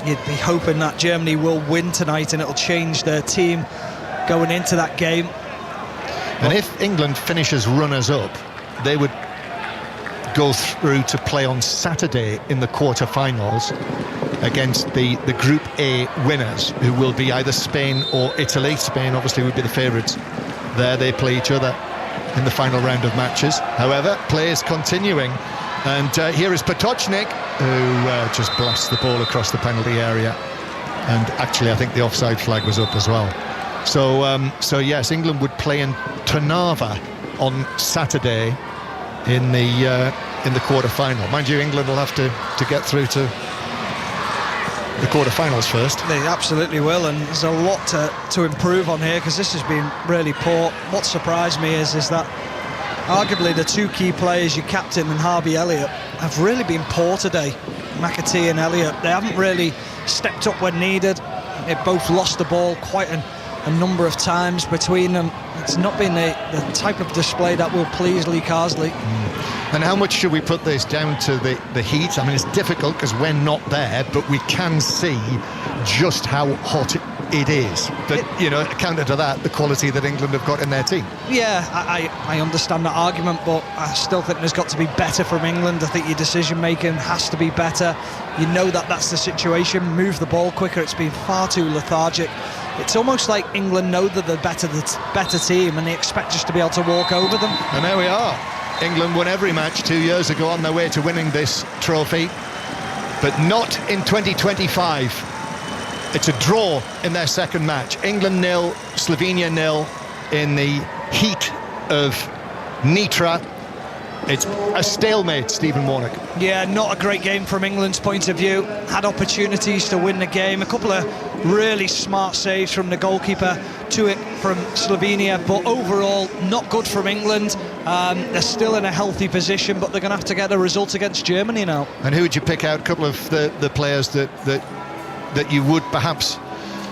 You'd be hoping that Germany will win tonight, and it'll change their team going into that game. And if England finishes runners-up, they would go through to play on Saturday in the quarter-finals against the Group A winners, who will be either Spain or Italy. Spain obviously would be the favourites there. They play each other in the final round of matches. However, play is continuing. And here is Potočnik, who just blasts the ball across the penalty area. And actually, I think the offside flag was up as well. So yes, England would play in Trnava on Saturday in the quarter-final. Mind you, England will have to get through to the quarter-finals first. They absolutely will, and there's a lot to improve on here, because this has been really poor. What surprised me is that arguably the 2 key players, your captain and Harvey Elliott, have really been poor today. McAtee and Elliott, they haven't really stepped up when needed. They've both lost the ball quite a number of times between them. It's not been the type of display that will please Lee Carsley. And how much should we put this down to the heat? I mean, it's difficult because we're not there, but we can see just how hot it is. But, counter to that, the quality that England have got in their team. Yeah, I understand that argument, but I still think there's got to be better from England. I think your decision-making has to be better. You know that's the situation. Move the ball quicker. It's been far too lethargic. It's almost like England know that they're the better team, and they expect us to be able to walk over them. And there we are. England won every match 2 years ago on their way to winning this trophy, but not in 2025. It's a draw in their second match. England 0, Slovenia 0 in the heat of Nitra. It's a stalemate, Stephen Warnock. Yeah, not a great game from England's point of view. Had opportunities to win the game. A couple of really smart saves from the goalkeeper, to it from Slovenia, but overall not good from England. They're still in a healthy position, but they're going to have to get a result against Germany now. And who would you pick out? A couple of the players that you would perhaps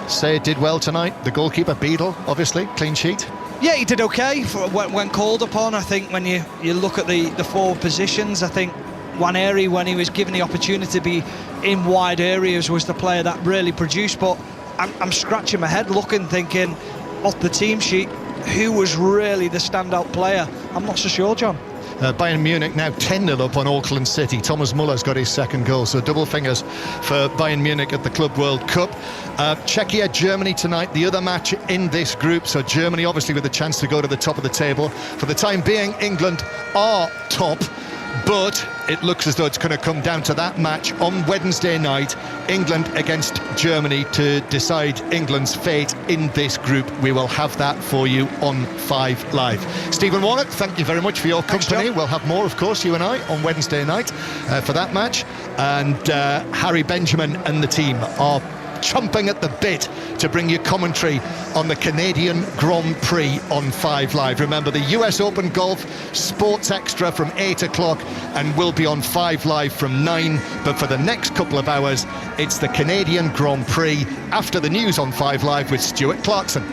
say did well tonight? The goalkeeper, Beadle, obviously, clean sheet. Yeah, he did okay when called upon. I think when you look at the forward positions, I think Nwaneri, when he was given the opportunity to be in wide areas, was the player that really produced. But I'm scratching my head looking, thinking, off the team sheet, who was really the standout player? I'm not so sure, John. Bayern Munich now 10-0 up on Auckland City. Thomas Muller's got his second goal, so double fingers for Bayern Munich at the Club World Cup. Czechia, Germany tonight, the other match in this group. So Germany obviously with a chance to go to the top of the table. For the time being, England are top, but it looks as though it's going to come down to that match on Wednesday night England against Germany to decide England's fate in this group. We will have that for you on 5 Live. Stephen Warnock, thank you very much for your company. We'll have more, of course, you and I, on Wednesday night for that match. And Harry Benjamin and the team are chomping at the bit to bring you commentary on the Canadian Grand Prix on 5 Live. Remember, the US Open Golf Sports Extra from 8 o'clock and will be on 5 Live from 9. But for the next couple of hours, it's the Canadian Grand Prix after the news on 5 Live with Stuart Clarkson.